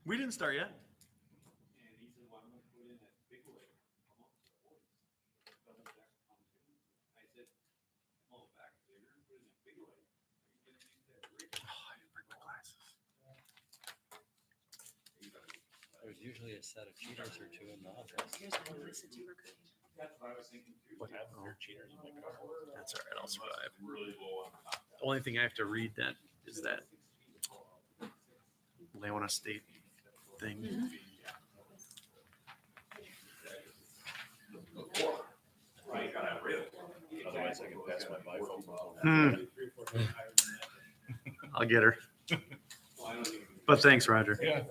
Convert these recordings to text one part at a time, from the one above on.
We didn't start yet. And he said, well, I'm gonna put in that big way. I said, oh, back there, put in that big way. Oh, I didn't bring my glasses. There's usually a set of cheaters or two in the office. Here's one of Lisa Tuberculosis. That's what I was thinking too. What happened? That's all right. I'll survive. Really low on top. The only thing I have to read that is that Leona State thing. Right, got that real. Otherwise I can pass my bifocal. I'll get her. Well, I don't even. But thanks, Roger. Yeah.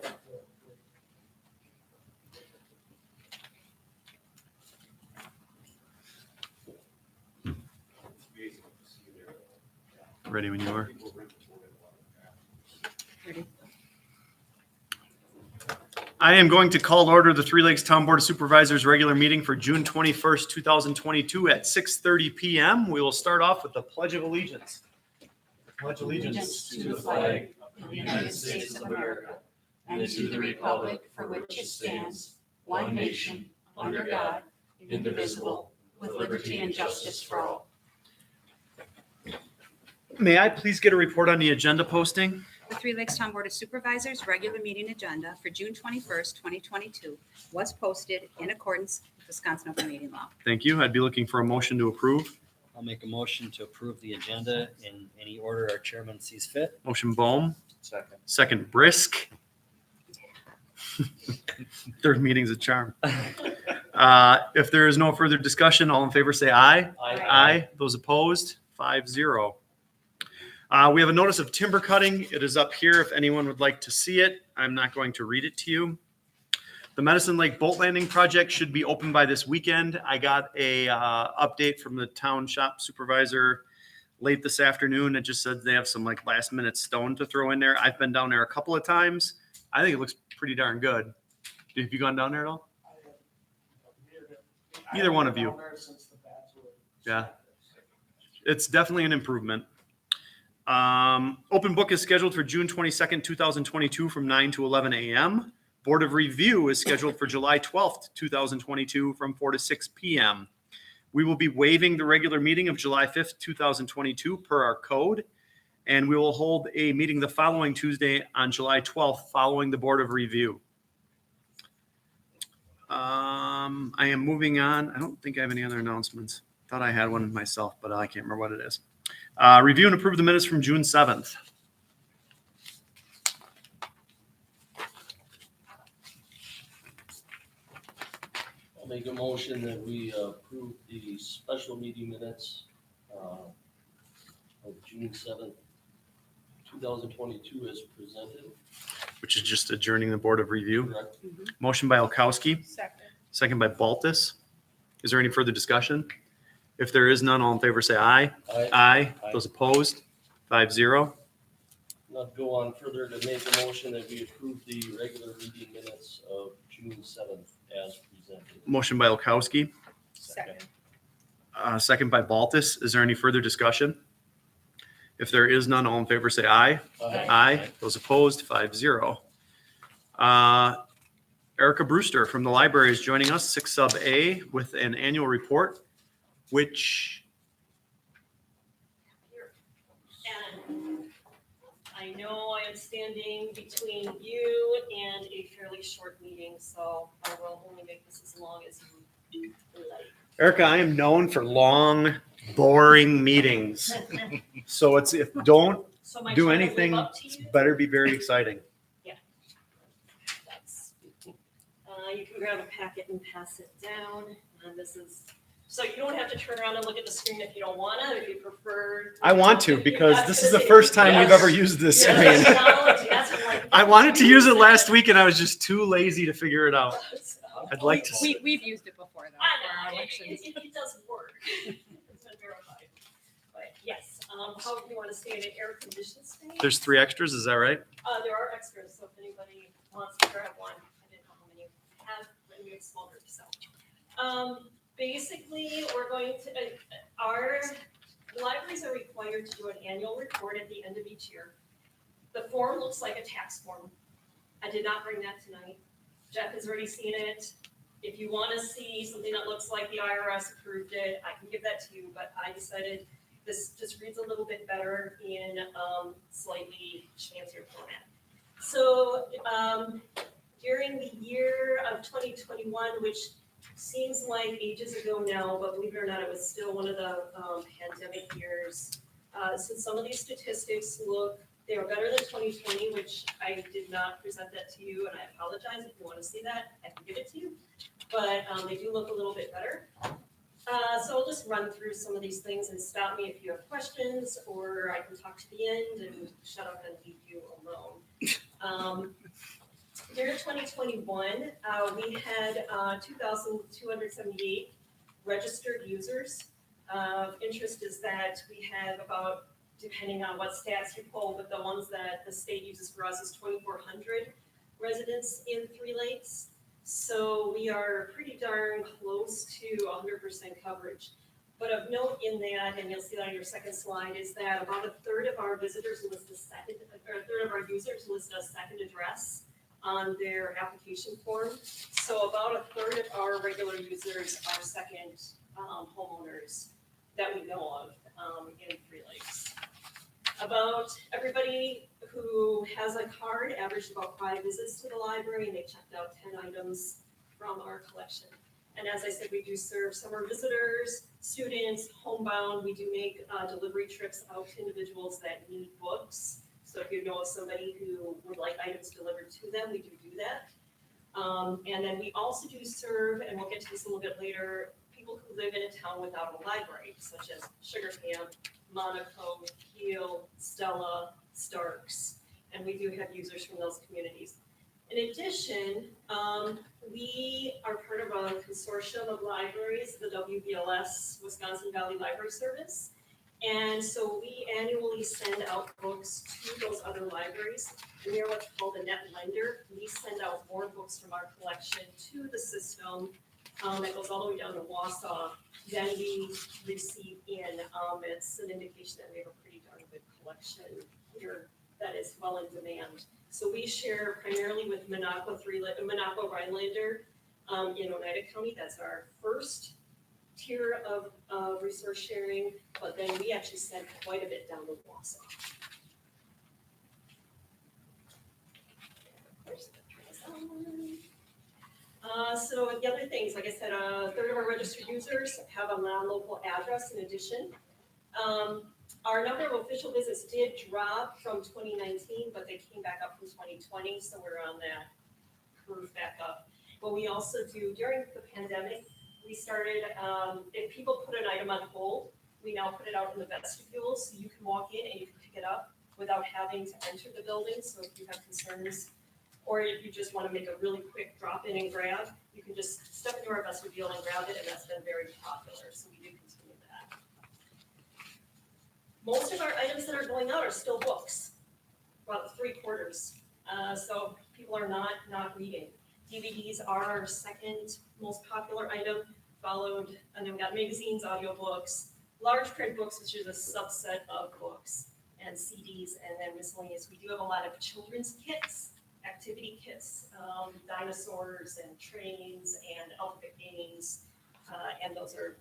Ready when you are. Ready? I am going to call to order the Three Lakes Town Board of Supervisors regular meeting for June 21st, 2022 at 6:30 PM. We will start off with the Pledge of Allegiance. Pledge Allegiance to the flag of the United States of America and to the republic for which it stands, one nation, under God, indivisible, with liberty and justice for all. May I please get a report on the agenda posting? The Three Lakes Town Board of Supervisors regular meeting agenda for June 21st, 2022 was posted in accordance with Wisconsin Open Meeting Law. Thank you. I'd be looking for a motion to approve. I'll make a motion to approve the agenda in any order our chairman sees fit. Motion Bohm, Second. second Brisk. Third meeting's a charm. If there is no further discussion, all in favor say aye. Aye. Those opposed, 5-0. We have a notice of timber cutting. It is up here if anyone would like to see it. I'm not going to read it to you. The Medicine Lake Boat Landing project should be open by this weekend. I got a update from the town shop supervisor late this afternoon. It just said they have some like last minute stone to throw in there. I've been down there a couple of times. I think it looks pretty darn good. Have you gone down there at all? Either one of you. Yeah. It's definitely an improvement. Open book is scheduled for June 22nd, 2022 from 9 to 11 a.m. Board of Review is scheduled for July 12th, 2022 from 4 to 6 p.m. We will be waiving the regular meeting of July 5th, 2022 per our code. And we will hold a meeting the following Tuesday on July 12th following the Board of Review. I am moving on. I don't think I have any other announcements. Thought I had one myself, but I can't remember what it is. Review and approve the minutes from June 7th. I'll make a motion that we approve the special meeting minutes of June 7th, 2022 as presented. Which is just adjourning the Board of Review. Correct. Motion by Olkowski, Second. second by Baltus. Is there any further discussion? If there is none, all in favor say aye. Aye. Aye. Aye. Those opposed, 5-0. Not go on further to make a motion that we approve the regular meeting minutes of June 7th as presented. Motion by Olkowski, Second. second by Baltus. Is there any further discussion? If there is none, all in favor say aye. Aye. Aye. Those opposed, 5-0. Erica Brewster from the library is joining us, 6 sub A, with an annual report, which, And I know I am standing between you and a fairly short meeting, so I will only make this as long as you like. Erica, I am known for long, boring meetings. So don't So am I do trying to anything, live up to you? better be very exciting. That's, you can grab a packet and pass it down, and this is, so you don't have to turn around and look at the screen if you don't wanna, if you prefer. I want to, because this is the first time we've ever used this screen. I wanted to use it last week and I was just too lazy to figure it out. I'd like to. We've used it before though, for our elections. It does work. It's been verified. But yes, how do you want to stay in an air conditioned space? There's 3 extras, is that right? There are extras, so if anybody wants to grab one, I didn't know how many you have, but we have small groups, so. Basically, we're going to, our libraries are required to do an annual report at the end of each year. The form looks like a tax form. I did not bring that tonight. Jeff has already seen it. If you want to see something that looks like the IRS approved it, I can give that to you, but I decided this just reads a little bit better in slightly fancier format. So during the year of 2021, which seems like ages ago now, but believe it or not, it was still one of the pandemic years. So some of these statistics they are better than 2020, which I did not present that to you, and I apologize. If you want to see that, I can give it to you. But they do look a little bit better. So I'll just run through some of these things and stop me if you have questions, or I can talk to the end and shut up and leave you alone. During 2021, we had 2,278 registered users. Interest is that we have about, depending on what stats you pull, but the ones that the state uses for us is 2,400 residents in Three Lakes. So we are pretty darn close to 100% coverage. But of note in that, and you'll see that on your second slide, is that about a third of our visitors list a second, or a third of our users list a second address on their application form. So about a third of our regular users are second homeowners that we know of in Three Lakes. About everybody who has a card averaged about 5 visits to the library, and they checked out 10 items from our collection. And as I said, we do serve summer visitors, students, homebound. We do make delivery trips out to individuals that need books. So if you know of somebody who would like items delivered to them, we do that. And then we also do serve, and we'll get to this a little bit later, people who live in a town without a library, such as Sugar Camp, Monaco, Kiel, Stella, Starks, and we do have users from those communities. In addition, we are part of a consortium of libraries, the WVLS, Wisconsin Valley Library Service. And so we annually send out books to those other libraries. We are what's called a net lender. We send out more books from our collection to the system that goes all the way down to Wausau. Then we receive in. It's an indication that we have a pretty darn good collection here that is well in demand. So we share primarily with Monaco Rhinelander in Oneida County. That's our first tier of resource sharing, but then we actually send quite a bit down to Wausau. So the other things, like I said, a third of our registered users have a non-local address in addition. Our number of official visits did drop from 2019, but they came back up from 2020, so we're on that curve back up. But we also do, during the pandemic, we started, if people put an item on hold, we now put it out in the vestibule, so you can walk in and you can pick it up without having to enter the building. So if you have concerns, or if you just want to make a really quick drop in and grab, you can just step into our vestibule and grab it, and that's been very popular, so we do continue that. Most of our items that are going out are still books, about 3/4. So people are not reading. DVDs are our second most popular item, followed, and then we got magazines, audiobooks, large print books, which is a subset of books, and CDs, and then miscellaneous. We do have a lot of children's kits, activity kits, dinosaurs and trains and alphabet games, and those are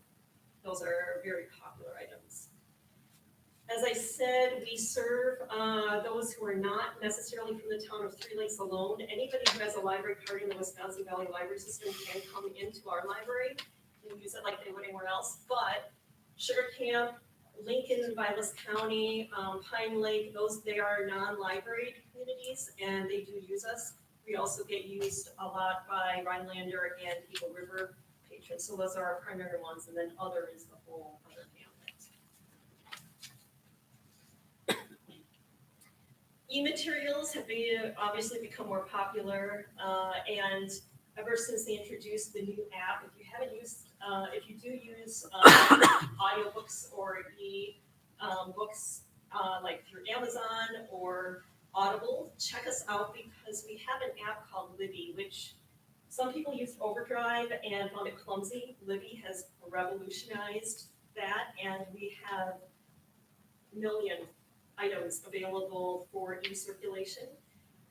very popular items. As I said, we serve those who are not necessarily from the town of Three Lakes alone. Anybody who has a library card in the Wisconsin Valley Library System can come into our library and use it like they would anywhere else. But Sugar Camp, Lincoln, Vilas County, Pine Lake, they are non-library communities and they do use us. We also get used a lot by Rhinelander and Eagle River patrons. So those are our primary ones, and then other is the whole other gamut. E-materials have obviously become more popular, and ever since they introduced the new app, if you do use audiobooks or books like through Amazon or Audible, check us out because we have an app called Libby, which some people use Overdrive and found it clumsy. Libby has revolutionized that, and we have a million items available for e-circulation.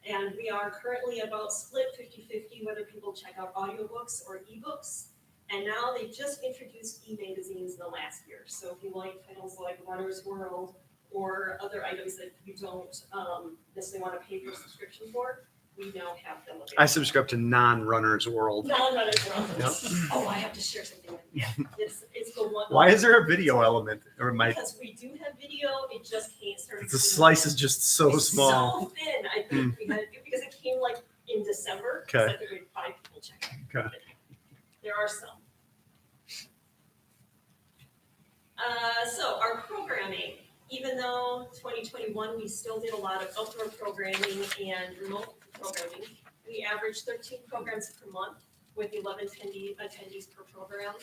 And we are currently about split 50-50 whether people check out audiobooks or ebooks. And now they just introduced e-magazines in the last year. So if you like titles like Runner's World or other items that you don't necessarily want to pay for a subscription for, we now have them available. I subscribe to Non-Runner's World. Non-Runner's World. Yep. Oh, I have to share something. Yeah, it's the one. Why is there a video element? Or my Because we do have video, it just can't start. the slice is just so It's small. So thin. I think we had, because it came like in December. so Okay. I think we had 5 people check it. Okay. There are some. So our programming, even though 2021, we still did a lot of outdoor programming and remote programming. We averaged 13 programs per month with 11 attendees per program.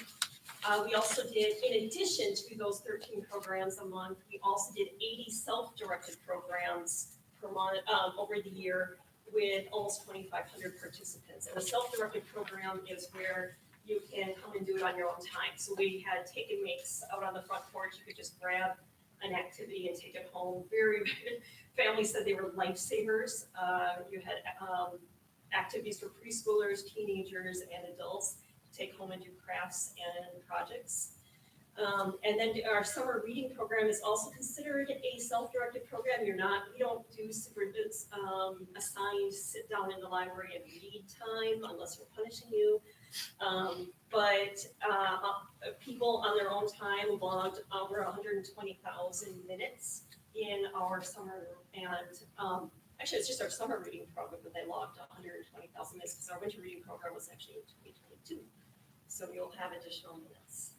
We also did, in addition to those 13 programs a month, we also did 80 self-directed programs per month, over the year with almost 2,500 participants. And a self-directed program is where you can come and do it on your own time. So we had take and makes out on the front porch. You could just grab an activity and take it home. Families said they were lifesavers. You had activities for preschoolers, teenagers, and adults to take home and do crafts and projects. And then our summer reading program is also considered a self-directed program. We don't do superintendent's assigned sit down in the library and read time unless we're punishing you. But people on their own time logged over 120,000 minutes in our summer, and actually it's just our summer reading program that they logged 120,000 minutes because our winter reading program was actually in 2022. So you'll have additional minutes.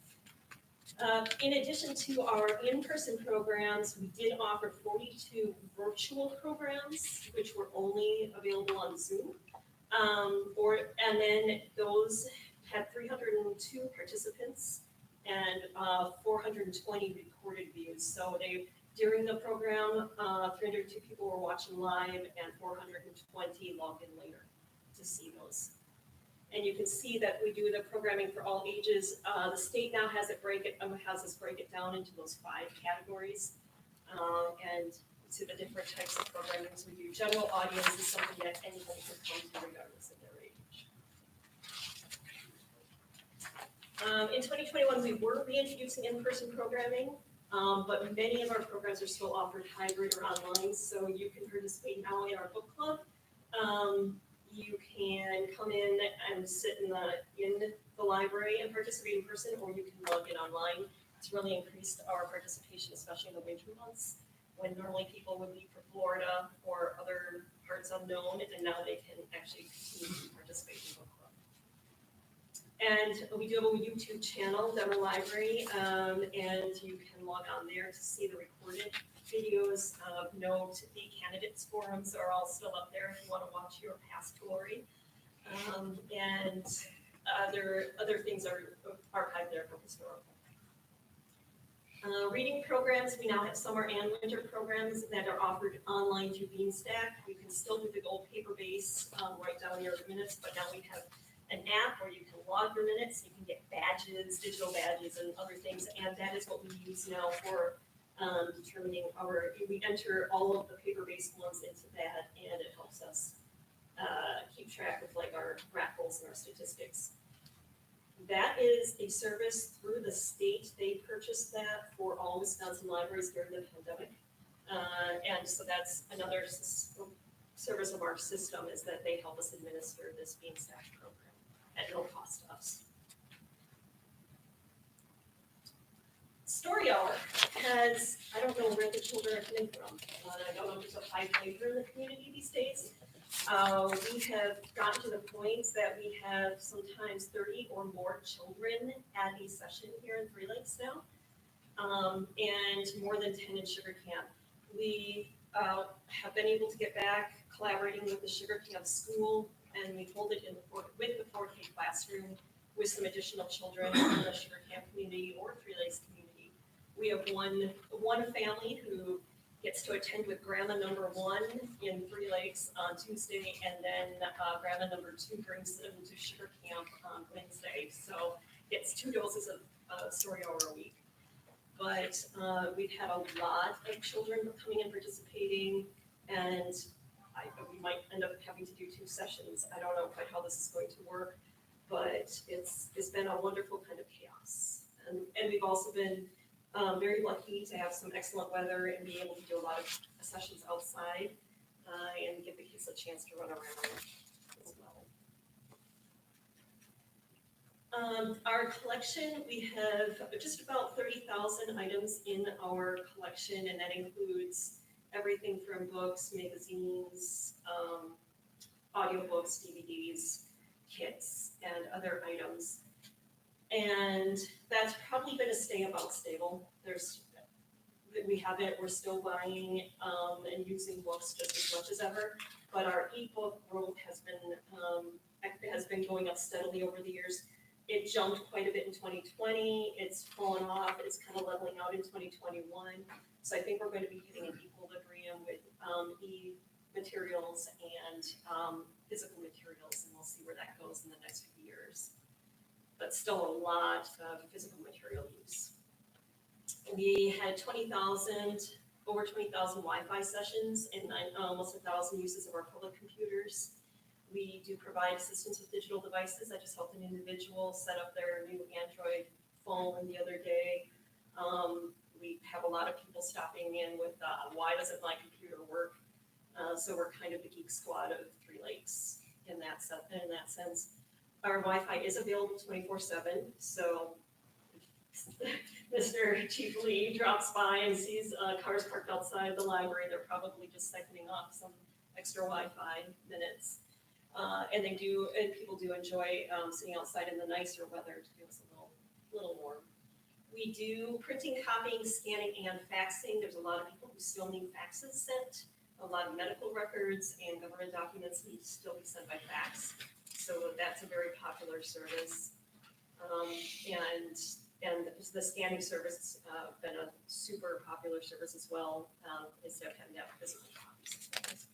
In addition to our in-person programs, we did offer 42 virtual programs, which were only available on Zoom. And then those had 302 participants and 420 recorded views. So during the program, 302 people were watching live and 420 logged in later to see those. And you can see that we do the programming for all ages. The state now has us break it down into those 5 categories. And to the different types of programming. So we do general audience is something that anybody can come to regardless of their age. In 2021, we were reintroducing in-person programming, but many of our programs are still offered hybrid or online. So you can participate now in our book club. You can come in and sit in the library and participate in person, or you can log in online. It's really increased our participation, especially in the winter months, when normally people would leave for Florida or other parts unknown, and now they can actually continue to participate in book club. And we do have a YouTube channel, Denver Library, and you can log on there to see the recorded videos. Note the candidates forums are all still up there if you want to watch your past glory. And other things are archived there for historical. Reading programs, we now have summer and winter programs that are offered online through Beanstack. You can still do the old paper base, write down your minutes, but now we have an app where you can log your minutes, you can get badges, digital badges and other things, and that is what we use now for determining we enter all of the paper-based ones into that, and it helps us keep track of like our raffles and our statistics. That is a service through the state. They purchased that for all Wisconsin libraries during the pandemic. And so that's another service of our system, is that they help us administer this Beanstack program at no cost to us. Story Hour has, I don't know where the children are coming from. I don't know if there's a high flavor in the community these days. We have gotten to the point that we have sometimes 30 or more children at a session here in Three Lakes now, and more than 10 in Sugar Camp. We have been able to get back collaborating with the Sugar Camp school, and we hold it with the 4K classroom with some additional children from the Sugar Camp community or Three Lakes community. We have one family who gets to attend with grandma number 1 in Three Lakes on Tuesday, and then grandma number 2 brings them to Sugar Camp on Wednesday. So gets 2 doses of Story Hour a week. But we've had a lot of children coming and participating, and we might end up having to do 2 sessions. I don't know quite how this is going to work, but it's been a wonderful kind of chaos. And we've also been very lucky to have some excellent weather and be able to do a lot of sessions outside and give the kids a chance to run around as well. Our collection, we have just about 30,000 items in our collection, and that includes everything from books, magazines, audiobooks, DVDs, kits, and other items. And that's probably gonna stay about stable. We're still buying and using books just as much as ever, but our ebook growth has been going up steadily over the years. It jumped quite a bit in 2020, it's fallen off, it's kind of leveling out in 2021. So I think we're going to be hitting an equilibrium with e-materials and physical materials, and we'll see where that goes in the next few years. But still a lot of physical material use. We had over 20,000 Wi-Fi sessions and almost 1,000 uses of our public computers. We do provide assistance with digital devices. I just helped an individual set up their new Android phone the other day. We have a lot of people stopping in with, why doesn't my computer work? So we're kind of the geek squad of 3 Lakes in that sense. Our Wi-Fi is available 24/7, so Mr. Chief Lee drops by and sees cars parked outside the library, they're probably just siphoning off some extra Wi-Fi minutes. And people do enjoy sitting outside in the nicer weather to give us a little warm. We do printing, copying, scanning, and faxing. There's a lot of people who still need faxes sent. A lot of medical records and government documents need to still be sent by fax. So that's a very popular service. And the scanning service has been a super popular service as well, instead of having to have physical copies.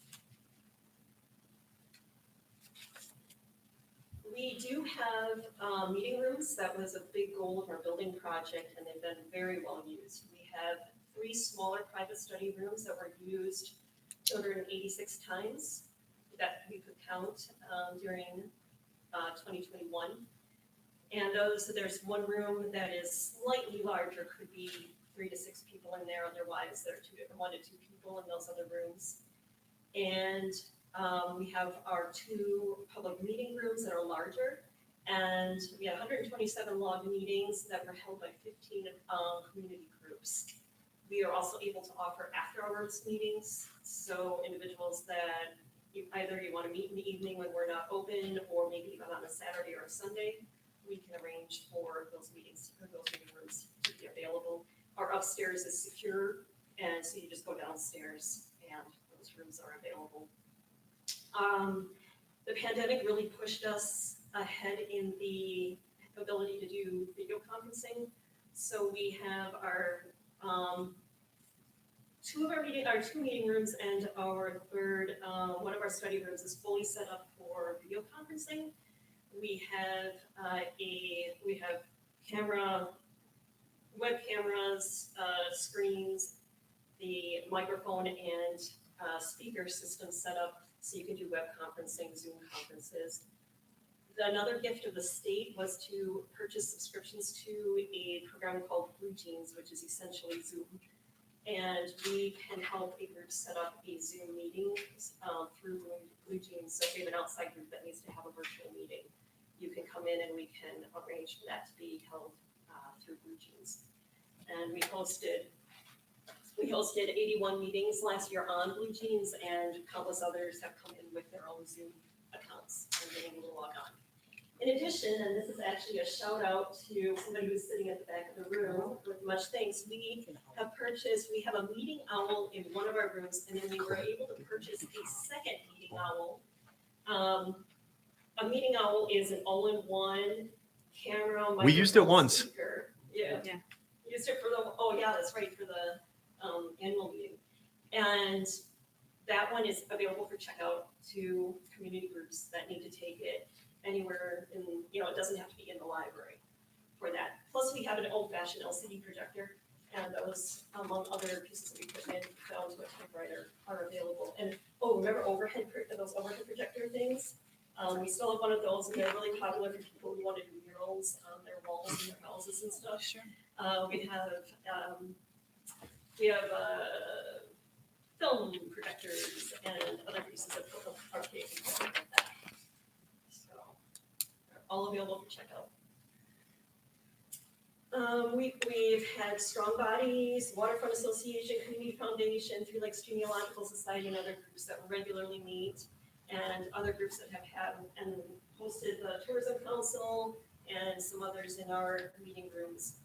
We do have meeting rooms. That was a big goal of our building project, and they've been very well used. We have 3 smaller private study rooms that were used 286 times that we could count during 2021. And there's one room that is slightly larger, could be 3 to 6 people in there. Otherwise, there are 1 to 2 people in those other rooms. And we have our 2 public meeting rooms that are larger, and we had 127 log meetings that were held by 15 community groups. We are also able to offer after-hours meetings, so individuals that either you want to meet in the evening when we're not open, or maybe even on a Saturday or a Sunday, we can arrange for those meetings, or those meeting rooms to be available. Our upstairs is secure, and so you just go downstairs and those rooms are available. The pandemic really pushed us ahead in the ability to do video conferencing. So we have our 2 meeting rooms, and our third, one of our study rooms is fully set up for video conferencing. We have web cameras, screens, the microphone and speaker system set up so you can do web conferencing, Zoom conferences. Another gift of the state was to purchase subscriptions to a program called Blue Jeans, which is essentially Zoom. And we can help a group set up a Zoom meeting through Blue Jeans. So if you have an outside group that needs to have a virtual meeting, you can come in and we can arrange for that to be held through Blue Jeans. And we hosted 81 meetings last year on Blue Jeans, and countless others have come in with their own Zoom accounts and been able to log on. In addition, and this is actually a shout out to somebody who's sitting at the back of the room with much thanks, we have a meeting owl in one of our rooms, and then we were able to purchase a second meeting owl. A meeting owl is an all-in-one camera. We used it microphone, once. speaker. Yeah. Yeah. Used it for that's right, for the annual meeting. And that one is available for checkout to community groups that need to take it anywhere in, it doesn't have to be in the library for that. Plus, we have an old-fashioned LCD projector, and those, among other pieces of equipment found to a typewriter, are available. And Oh, remember those overhead projector things? We still have one of those, and they're really popular for people who want to do murals on their walls and their houses and stuff. Sure. We have film projectors and other pieces of arcade equipment like that. So, they're all available for checkout. We've had Strong Bodies, Waterfront Association, Community Foundation, Three Lakes Genealogical Society, and other groups that regularly meet, and other groups that have had and hosted the Tourism Council and some others in our meeting rooms.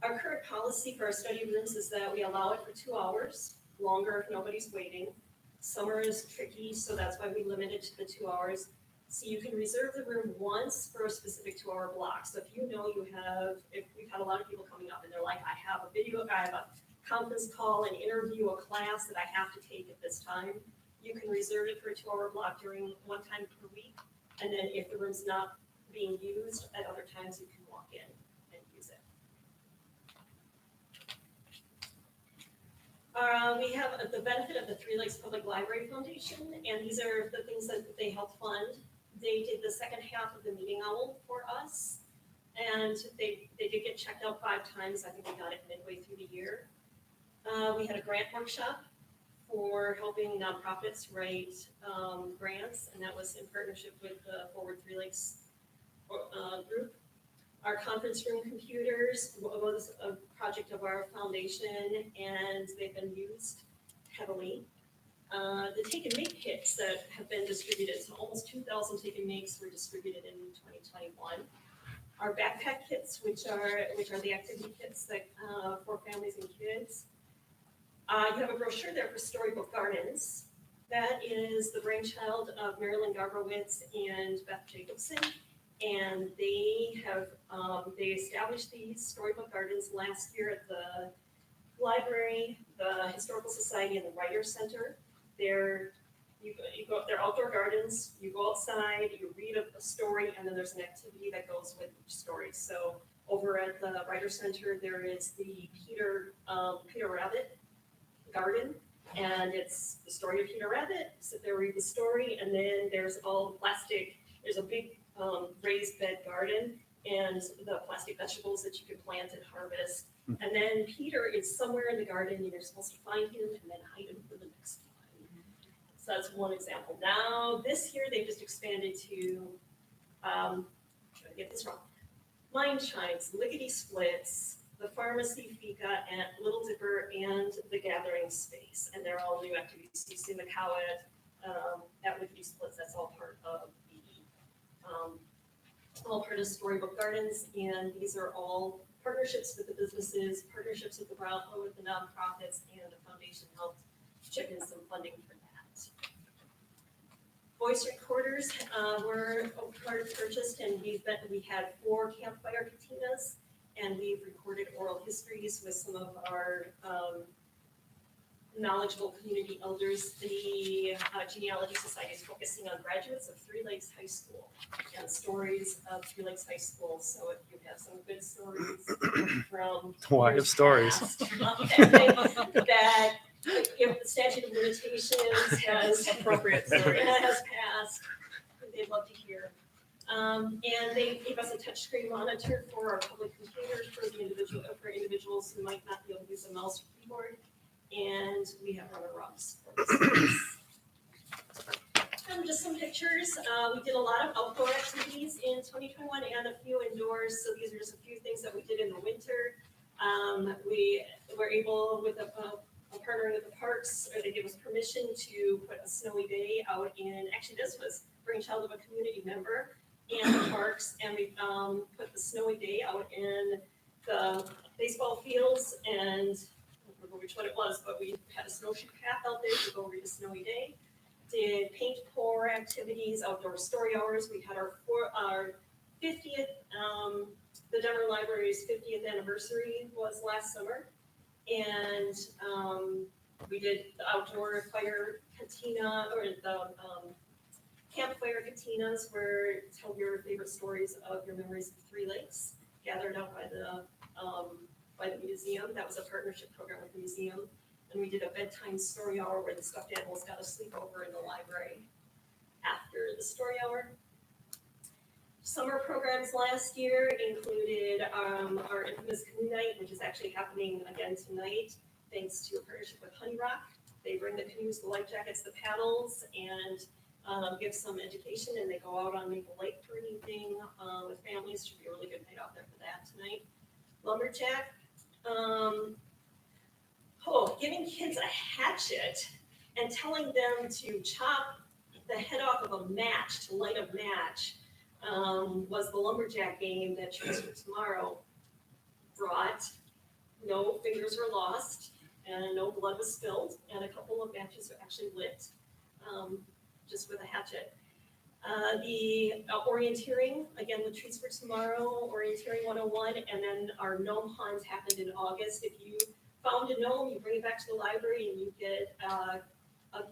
Our current policy for our study rooms is that we allow it for 2 hours, longer if nobody's waiting. Summer is tricky, so that's why we limit it to the 2 hours. So you can reserve the room once for a specific 2-hour block. So if you know if we've had a lot of people coming up and they're like, I have a conference call, an interview, a class that I have to take at this time, you can reserve it for a 2-hour block during one time per week. And then if the room's not being used at other times, you can walk in and use it. We have the benefit of the Three Lakes Public Library Foundation, and these are the things that they help fund. They did the second half of the Meeting Owl for us, and they did get checked out 5 times. I think we got it midway through the year. We had a grant workshop for helping nonprofits write grants, and that was in partnership with the Forward Three Lakes group. Our conference room computers was a project of our foundation, and they've been used heavily. The take and make kits that have been distributed, so almost 2,000 take and makes were distributed in 2021. Our backpack kits, which are the activity kits that for families and kids. You have a brochure there for Storybook Gardens. That is the brainchild of Marilyn Garbrowitz and Beth Jacobson. And they have, they established these Storybook Gardens last year at the library, the Historical Society, and the Writers Center. They're outdoor gardens, you go outside, you read a story, and then there's an activity that goes with each story. So over at the Writers Center, there is the Peter Rabbit Garden, and it's the story of Peter Rabbit. Sit there, read the story, and then there's all plastic, there's a big raised bed garden and the plastic vegetables that you can plant and harvest. And then Peter is somewhere in the garden and you're supposed to find him and then hide him for the next time. So that's one example. Now this year they just expanded to, I'm trying to get this wrong, Mind Chimes, Lickety Splits, the Pharmacy Fika, and Little Dipper, and the Gathering Space. And they're all new activities. You see Macau at Lickety Splits, that's all part of Storybook Gardens, and these are all partnerships with the businesses, partnerships with the nonprofits, and the foundation helped chip in some funding for that. Voice recorders were purchased, and we had 4 campfire katinas, and we've recorded oral histories with some of our knowledgeable community elders. The Genealogy Society is focusing on graduates of Three Lakes High School and stories of Three Lakes High School. So if you have some good stories from Why have years stories? past, that if the statute of limitations has appropriate story has passed, they'd love to hear. And they gave us a touchscreen monitor for our public computers for individuals who might not be able to use a mouse or keyboard. And we have runner-ups for this. Just some pictures. We did a lot of outdoor activities in 2021 and a few indoors. So these are just a few things that we did in the winter. We were able, with partnering with the parks, or they gave us permission to put a snowy day out in, actually this was brainchild of a community member and the parks, and we put the snowy day out in the baseball fields, and I don't remember which one it was, but we had a snowshoe path out there to go read a snowy day. Did paint pour activities, outdoor story hours. We had our 50th, the Denver Library's 50th anniversary was last summer. And we did the outdoor fire cantina, or the campfire cantinas, where tell your favorite stories of your memories of Three Lakes, gathered out by the museum. That was a partnership program with the museum. And we did a bedtime story hour where the stuffed animals got a sleepover in the library after the story hour. Summer programs last year included our infamous canoe night, which is actually happening again tonight, thanks to a partnership with Honey Rock. They bring the canoes, the life jackets, the paddles, and give some education, and they go out on Maple Lake for an evening with families. Should be a really good night out there for that tonight. Lumberjack. Giving kids a hatchet and telling them to chop the head off of a match to light a match was the lumberjack game that Choose for Tomorrow brought. No fingers were lost and no blood was spilled, and a couple of matches were actually lit just with a hatchet. The orienteering, again with Treats for Tomorrow, Orienteering 101, and then our gnome hunt happened in August. If you found a gnome, you bring it back to the library and you get a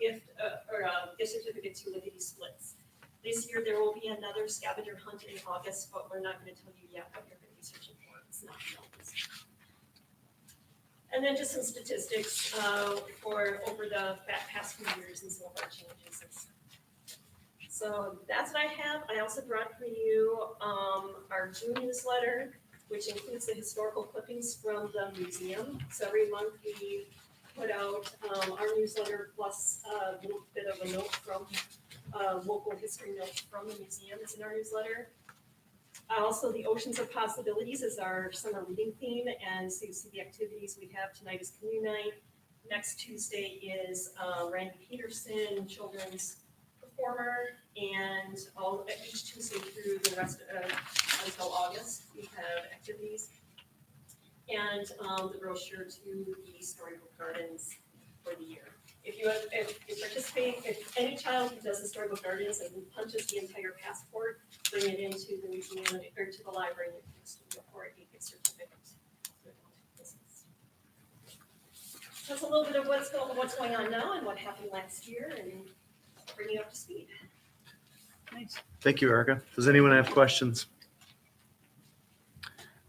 gift or a gift certificate to Lickety Splits. This year there will be another scavenger hunt in August, but we're not going to tell you yet what you're going to be searching for. It's not gnomes. And then just some statistics for over the past few years and some of our changes. So that's what I have. I also brought for you our June newsletter, which includes the historical clippings from the museum. So every month we put out our newsletter plus a little bit of a note from local history notes from the museum is in our newsletter. Also, the Oceans of Possibilities is our summer reading theme, and so you see the activities we have. Tonight is canoe night. Next Tuesday is Randy Peterson, children's performer, and each Tuesday through the rest until August, we have activities. And the brochure to the Storybook Gardens for the year. If you participate, if any child who does the Storybook Gardens and punches the entire passport, bring it into the museum or to the library and you for a gift certificate. That's a little bit of what's going on now and what happened last year, and bring you up to speed. Nice. Thank you, Erica. Does anyone have questions?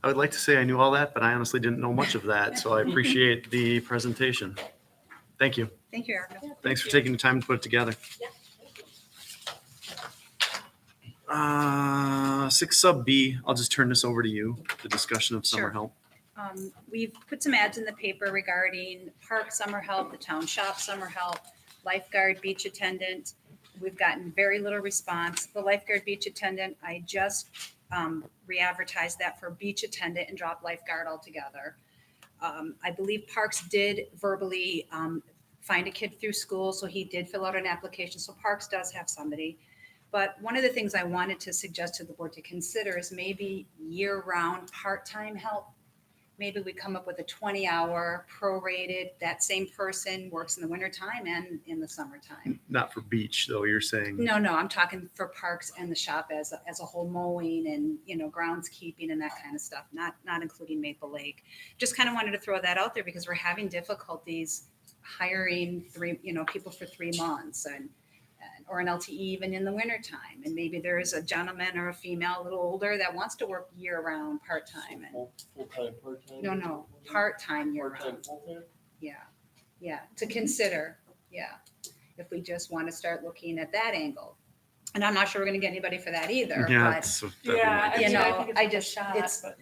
I would like to say I knew all that, but I honestly didn't know much of that, so I appreciate the presentation. Thank you. Thank you, Erica. Thanks for taking the time to put it together. Yeah, thank you. 6 sub B, I'll just turn this over to you, the discussion of summer Sure. help. We've put some ads in the paper regarding park summer help, the town shop summer help, lifeguard, beach attendant. We've gotten very little response. The lifeguard, beach attendant, I just re-advertised that for beach attendant and dropped lifeguard altogether. I believe Parks did verbally find a kid through school, so he did fill out an application. So Parks does have somebody. But one of the things I wanted to suggest to the board to consider is maybe year-round part-time help. Maybe we come up with a 20-hour prorated, that same person works in the wintertime and in the summertime. Not for beach, though, you're saying. No, I'm talking for parks and the shop as a whole, mowing and, groundskeeping and that kind of stuff, not including Maple Lake. Just kind of wanted to throw that out there because we're having difficulties hiring people for 3 months or an LTE even in the wintertime. And maybe there is a gentleman or a female a little older that wants to work year-round part-time. Full-time, part-time? No, part-time year-round. Part-time, full-time? Yeah, to consider, if we just want to start looking at that angle. And I'm not sure we're going to get anybody for that either, Yeah, but, it's-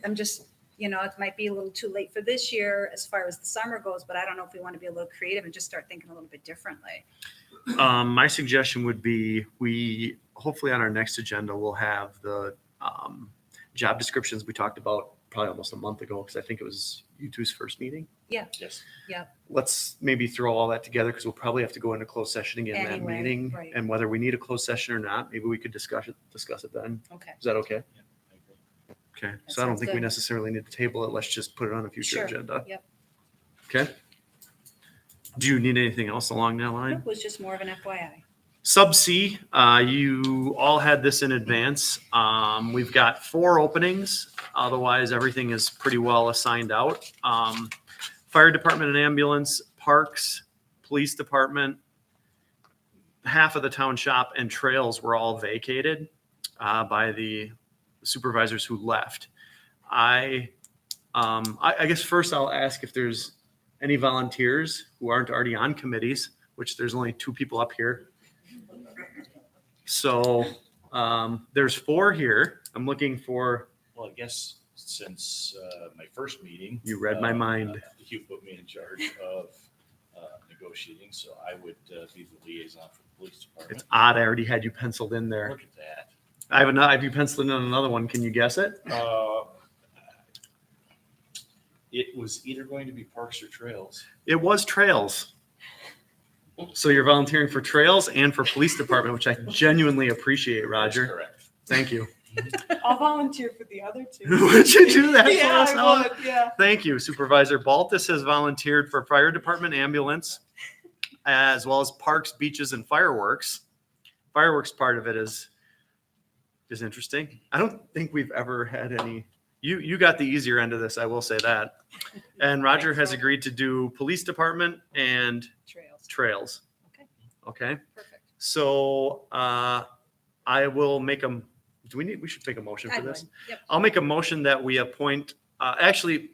I'm just, it might be a little too late for this year as far as the summer goes, but I don't know if we want to be a little creative and just start thinking a little bit differently. My suggestion would be we hopefully on our next agenda we'll have the job descriptions we talked about probably almost a month ago because I think it was you two's first meeting. Yes. Let's maybe throw all that together because we'll probably have to go into closed session again in that Anyway, meeting, right. and whether we need a closed session or not, maybe we could discuss it then. Okay. Is that okay? Yeah, I agree. Okay. That So I don't sounds think we good. necessarily need to table it. Let's just put it on a future Sure. agenda. Yep. Okay. Do you need anything else along that line? It was just more of an FYI. Sub C, you all had this in advance. We've got 4 openings. Otherwise, everything is pretty well assigned out. Fire department and ambulance, parks, police department, half of the town shop and trails were all vacated by the supervisors who left. I guess first I'll ask if there's any volunteers who aren't already on committees, which there's only 2 people up here. So there's 4 here. I'm looking for, Well, I guess since my first meeting. You read my mind. You put me in charge of negotiating, so I would be the liaison for the police it's department. odd, I already had you penciled in there. Look at that. I have you penciled in on another one. Can you guess it? It was either going to be parks or trails. It was trails. So you're volunteering for trails and for police department, which I genuinely appreciate, That's Roger. correct. Thank you. I'll volunteer for the other 2. Would you do that for Yeah, us? I would, yeah. Thank you. Supervisor Baltus has volunteered for fire department ambulance, as well as parks, beaches, and fireworks. Fireworks part of it is interesting. I don't think we've ever had any. You got the easier end of this, I will say that. And Roger has agreed to do police department and Trails. trails. Okay. Okay. Perfect. So I will make them. We should make a motion for I this. would. Yep. I'll make a motion that we appoint, actually,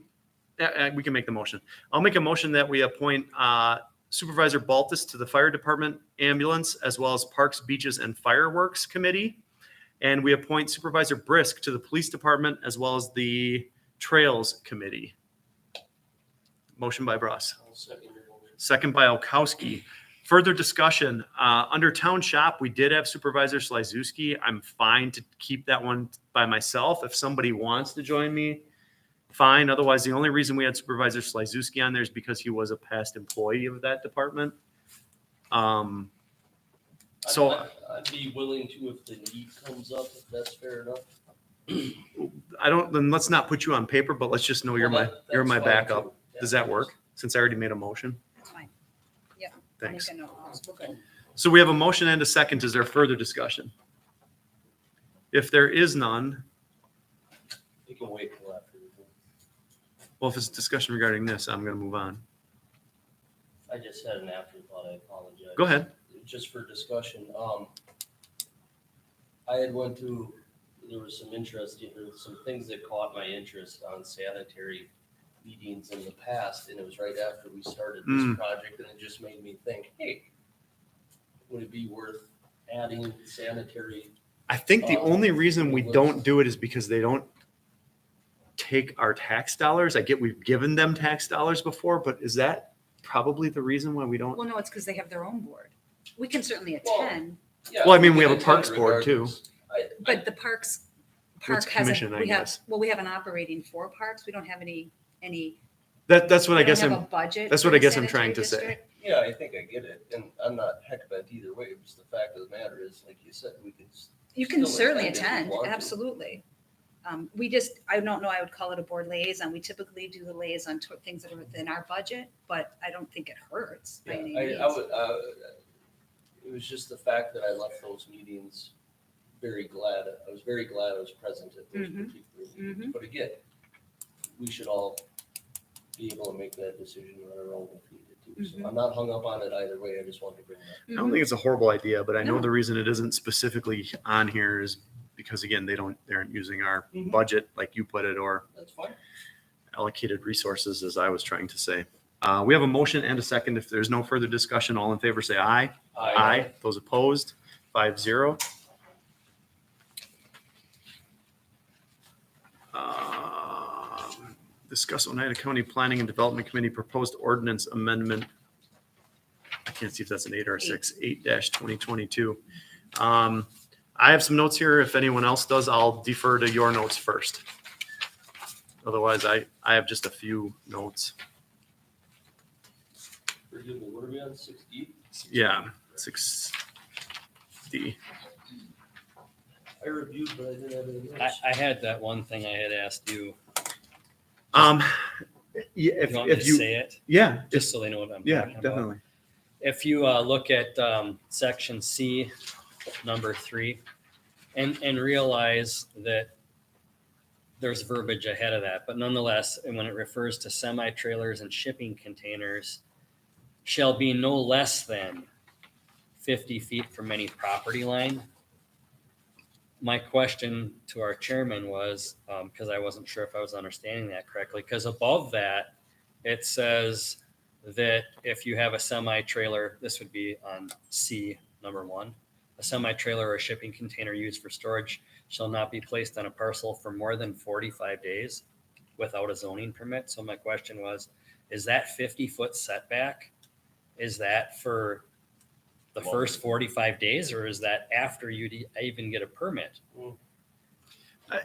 we can make the motion. I'll make a motion that we appoint Supervisor Baltus to the Fire Department Ambulance, as well as Parks, Beaches, and Fireworks Committee. And we appoint Supervisor Brisk to the Police Department, as well as the Trails Committee. Motion by Bruss. I'll second your motion. Second by Olkowski. Further discussion, under town shop, we did have Supervisor Slyzewski. I'm fine to keep that one by myself. If somebody wants to join me, fine. Otherwise, the only reason we had Supervisor Slyzewski on there is because he was a past employee of that department. So I'd be willing to if the need comes up, if that's fair enough. then let's not put you on paper, but let's just know you're Well, my that's fine, backup. too. Yeah, Does that work? Since I already made a motion? That's fine. Yeah. Thanks. I'll make a note. We're good. So we have a motion and a second. Is there further discussion? If there is none, You can wait till after. the vote. well, if it's discussion regarding this, I'm going to move on. I just had an afterthought, I apologize. Go ahead. Just for discussion, I had went through, there was some interesting, there was some things that caught my interest on sanitary meetings in the past, and it was right after we started Mm. this project, and it just made me think, hey, would it be worth adding sanitary? I think the only reason we don't do it is because they don't take our tax dollars. I get we've given them tax dollars before, but is that probably the reason why we don't? Well, no, it's because they have their own board. We can certainly Well, attend, Yeah, Well, I mean, we can have a parks attend board, too. regardless. I- but the park It's has, commission, I we have, guess. well, we have an operating for parks. We don't have any, That's what I we guess don't have I'm. a budget. that's for what I the guess I'm trying sanitary to say. district. Yeah, I think I get it, and I'm not heck bent either way, it's the fact of the matter is, like you said, we can. You can still certainly attend if we attend, want to. absolutely. I don't know, I would call it a board liaison. We typically do the liaison to things that are within our budget, but I don't think it hurts by Yeah, any I means. would, it was just the fact that I left those meetings very glad, I was very glad I was present at those Mhm. particular meetings. But again, we should all be able to make that decision on our own if needed to. So Mhm. I'm not hung up on it either way, I just wanted to bring that. I don't think it's a horrible idea, but I know No. the reason it isn't specifically on here is because again, they aren't using our Mhm. budget like you put it or That's fine. allocated resources, as I was trying to say. We have a motion and a second. If there's no further discussion, all in favor say aye. Aye. Those opposed, 5-0. Discuss Oneida County Planning and Development Committee proposed ordinance amendment. I can't see if that's an 8 or a 6, 8-2022. I have some notes here. If anyone else does, I'll defer to your notes first. Otherwise, I have just a few notes. Forgive me, what are we on, 6E? Yeah, 6D. I reviewed, but I didn't have any I, notes. I had that one thing I had asked you. Yeah, You want me if to you, say it, yeah, just so they know what I'm yeah, talking about? definitely. If you look at section C, number 3, and realize that there's verbiage ahead of that, but nonetheless, and when it refers to semi-trailers and shipping containers, shall be no less than 50 feet from any property line. My question to our chairman was, because I wasn't sure if I was understanding that correctly, because above that, it says that if you have a semi-trailer, this would be on C, number 1, a semi-trailer or a shipping container used for storage shall not be placed on a parcel for more than 45 days without a zoning permit. So my question was, is that 50-foot setback? Is that for the first 45 days, or is that after you even get a permit?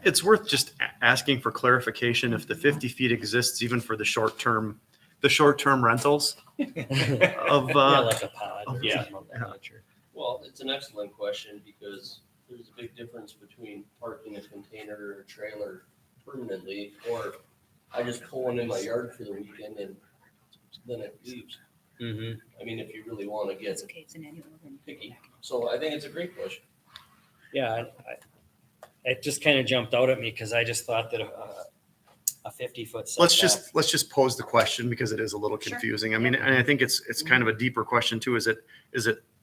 It's worth just asking for clarification if the 50 feet exists even for the short-term rentals of, Yeah, like a pod or yeah. something of that nature. Well, it's an excellent question because there's a big difference between parking a container or a trailer permanently, or I just pull one in my yard for the weekend and then it leaves. Mhm. I mean, if you really want to get It's okay, it's an annual. picky. So I think it's a great question. Yeah, it just kind of jumped out at me because I just thought that a 50-foot setback. let's just pose the question because it is a little Sure. confusing. I mean, and I think it's kind of a deeper question too. Is it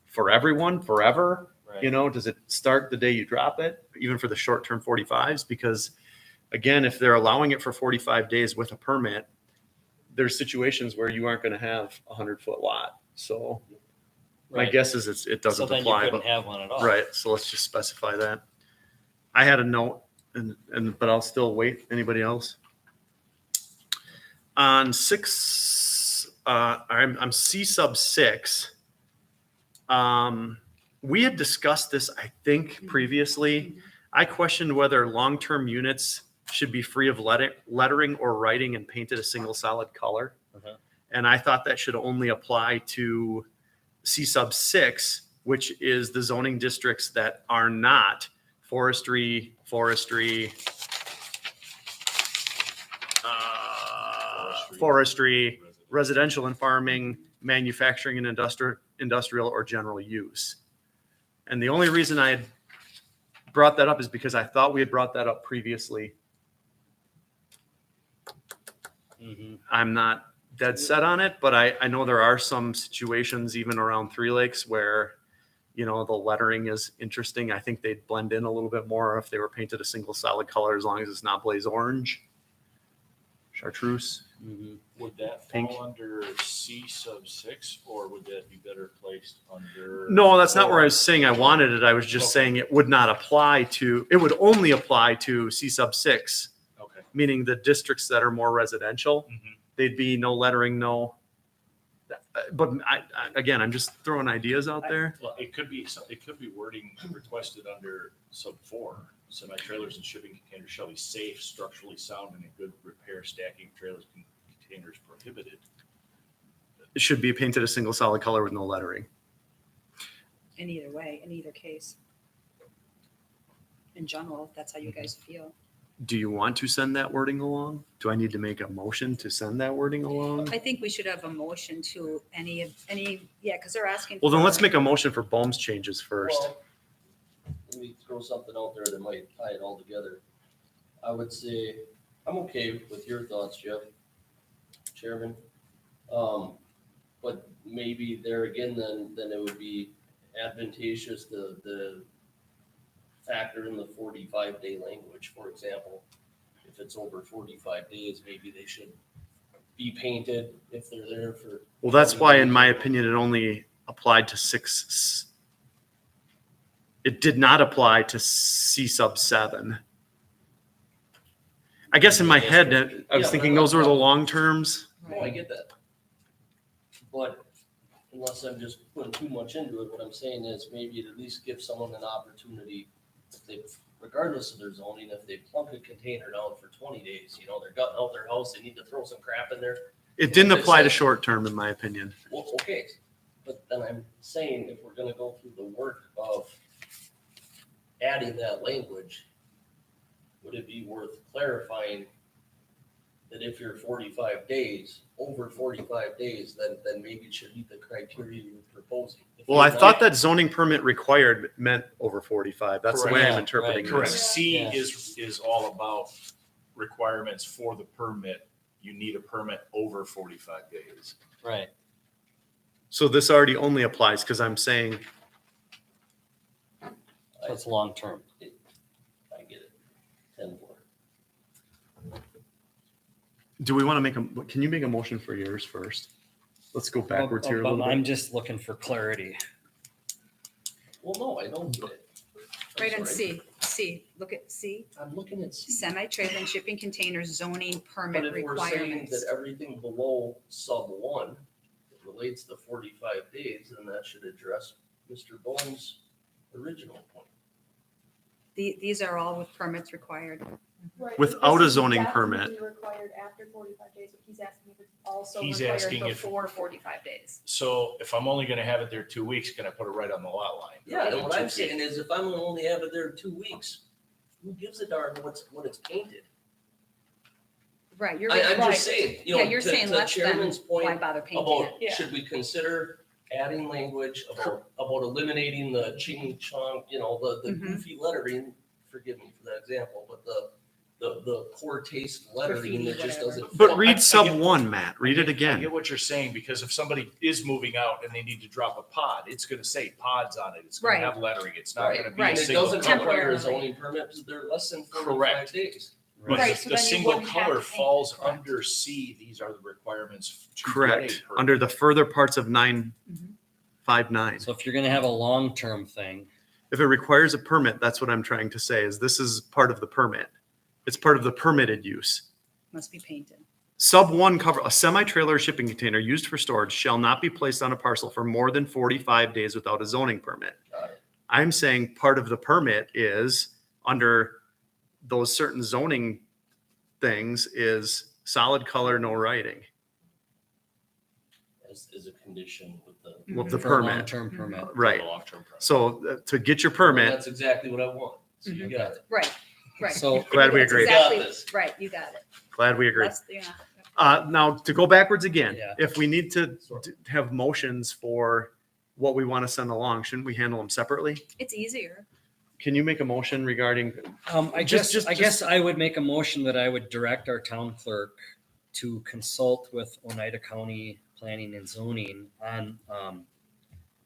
for everyone forever? Right. You know, does it start the day you drop it, even for the short-term 45s? Because again, if they're allowing it for 45 days with a permit, there's situations where you aren't going to have a 100-foot lot. So my Right. guess is it doesn't So then apply. you But couldn't have one at all. right, so let's just specify that. I had a note, but I'll still wait. Anybody else? On 6, I'm C sub 6. We had discussed this, I think, previously. I questioned whether long-term units should be free of lettering or writing and painted a single solid color. Uh-huh. And I thought that should only apply to C sub 6, which is the zoning districts that are not forestry, residential and farming, manufacturing and industrial or general use. And the only reason I had brought that up is because I thought we had brought that up previously. Mhm. I'm not dead set on it, but I know there are some situations even around Three Lakes where, you know, the lettering is interesting. I think they'd blend in a little bit more if they were painted a single solid color, as long as it's not blaze orange. Chartreuse. Mhm. Would that Pink. fall under C sub 6, or would that be better placed under? No, that's not where I was saying I wanted it. I was just saying it would not apply to, it would only apply to C sub 6, Okay. meaning the districts that are more residential. Mhm. They'd be no lettering, no. But again, I'm just throwing ideas out there. Well, it could be wording requested under sub 4. Semi-trailers and shipping containers shall be safe, structurally sound, and in good repair. Stacking trailers and containers prohibited. It should be painted a single solid color with no lettering. In either way, in either case. In general, if that's how you guys feel. Do you want to send that wording along? Do I need to make a motion to send that wording along? I think we should have a motion to yeah, because they're asking. Well, then for- let's make a motion for Bohm's changes first. Well, let me throw something out there that might tie it all together. I would say, I'm okay with your thoughts, Jeff, Chairman. But maybe there again, then it would be advantageous, the factor in the 45-day language, for example. If it's over 45 days, maybe they should be painted if they're there for. Well, that's why, in my opinion, it only applied to 6. It did not apply to C sub 7. I guess in my head, I was Yeah, thinking those were the long terms. Oh, I get that. But unless I'm just putting too much into it, what I'm saying is maybe it at least give someone an opportunity, if they, regardless of their zoning, if they plunk a container down for 20 days, you know, they're gutting out their house, they need to throw some crap in there. It didn't apply to short term, in my opinion. Well, okay, but then I'm saying if we're gonna go through the work of adding that language, would it be worth clarifying that if you're 45 days, over 45 days, then maybe it should meet the criteria you're proposing? If Well, I you're thought not- that zoning permit required meant over 45. That's the way Correct. I'm interpreting Right, Correct. this. C Yeah. is all about requirements for the permit. You need a permit over 45 days. Right. So this already only applies because I'm saying, So it's long term. I get it. 10-4. do we want to make can you make a motion for yours first? let's go backwards here a little I'm bit. just looking for clarity. Well, no, I don't get it. I'm Right on sorry. C, look at C, I'm looking at C. semi-trailer and shipping containers zoning But permit if we're saying requirements. that everything below sub one relates to 45 days, then that should address Mr. Bone's original point. These are all with permits required. Right, Without this a is zoning definitely permit. Required after 45 days, but he's asking if it's also He's required asking if- before 45 days. So if I'm only gonna have it there 2 weeks, can I put it right on the lot line? Yeah, and what I'm saying is if I'm gonna only have it there 2 weeks, who gives a darn what it's painted? Right, you're. I'm right. just saying, you Yeah, know, you're saying to less than, Chairman's why point bother painting about, it? Yeah. should we consider adding language about eliminating the ching chong, you know, the Mhm. goofy lettering, forgive me for that example, but the poor taste lettering Graffiti, that just whatever. doesn't. But fit. read I sub get- one, Matt. Read it I again. get what you're saying, because if somebody is moving out and they need to drop a pod, it's gonna say pods on it. It's gonna Right. have lettering. It's not Right, gonna be a and it single doesn't color. require a Temporarily. zoning permit because they're less than 45 Correct. days. But Right, if so the then you single wouldn't have color to paint it, falls correct. under C, these are the requirements. to get a Correct. permit. Under the further parts of 959. So if you're gonna have a long-term thing, If it requires a permit, that's what I'm trying to say is this is part of the permit. It's part of the permitted use. Must be painted. Sub one cover, a semi-trailer or shipping container used for storage shall not be placed on a parcel for more than 45 days without a zoning permit. Got it. I'm saying part of the permit is under those certain zoning things is solid color, no writing As a condition with the. with the for a permit. long-term permit. Right. Long-term permit. So to get your Well, permit, That's exactly what I want. So you got it. Right, right. So glad we That's agree. Exactly, Got this. right, you got it. Glad we agree. That's- yeah. Now to go backwards again, Yeah. if we need to have motions for what we want to send along, shouldn't we handle them separately? It's easier. Can you make a motion regarding, I Just- guess I would make a motion that I would direct our town clerk to consult with Oneida County Planning and Zoning on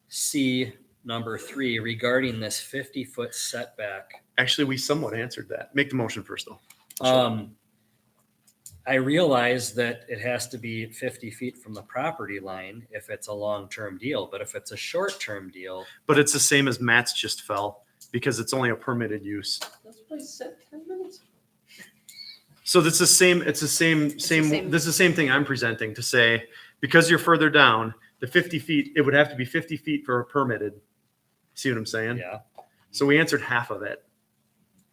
C number 3 regarding this 50-foot setback. actually, we somewhat answered that. Make the motion first though. I realize that it has to be 50 feet from the property line if it's a long-term deal, but if it's a short-term deal, But it's the same as Matt's just fell because it's only a permitted use. That's what I said 10 minutes ago. So it's the same, same- this is the same thing I'm presenting to say, because you're further down, the 50 feet, it would have to be 50 feet for a permitted. See what I'm saying? yeah, So we answered half of it.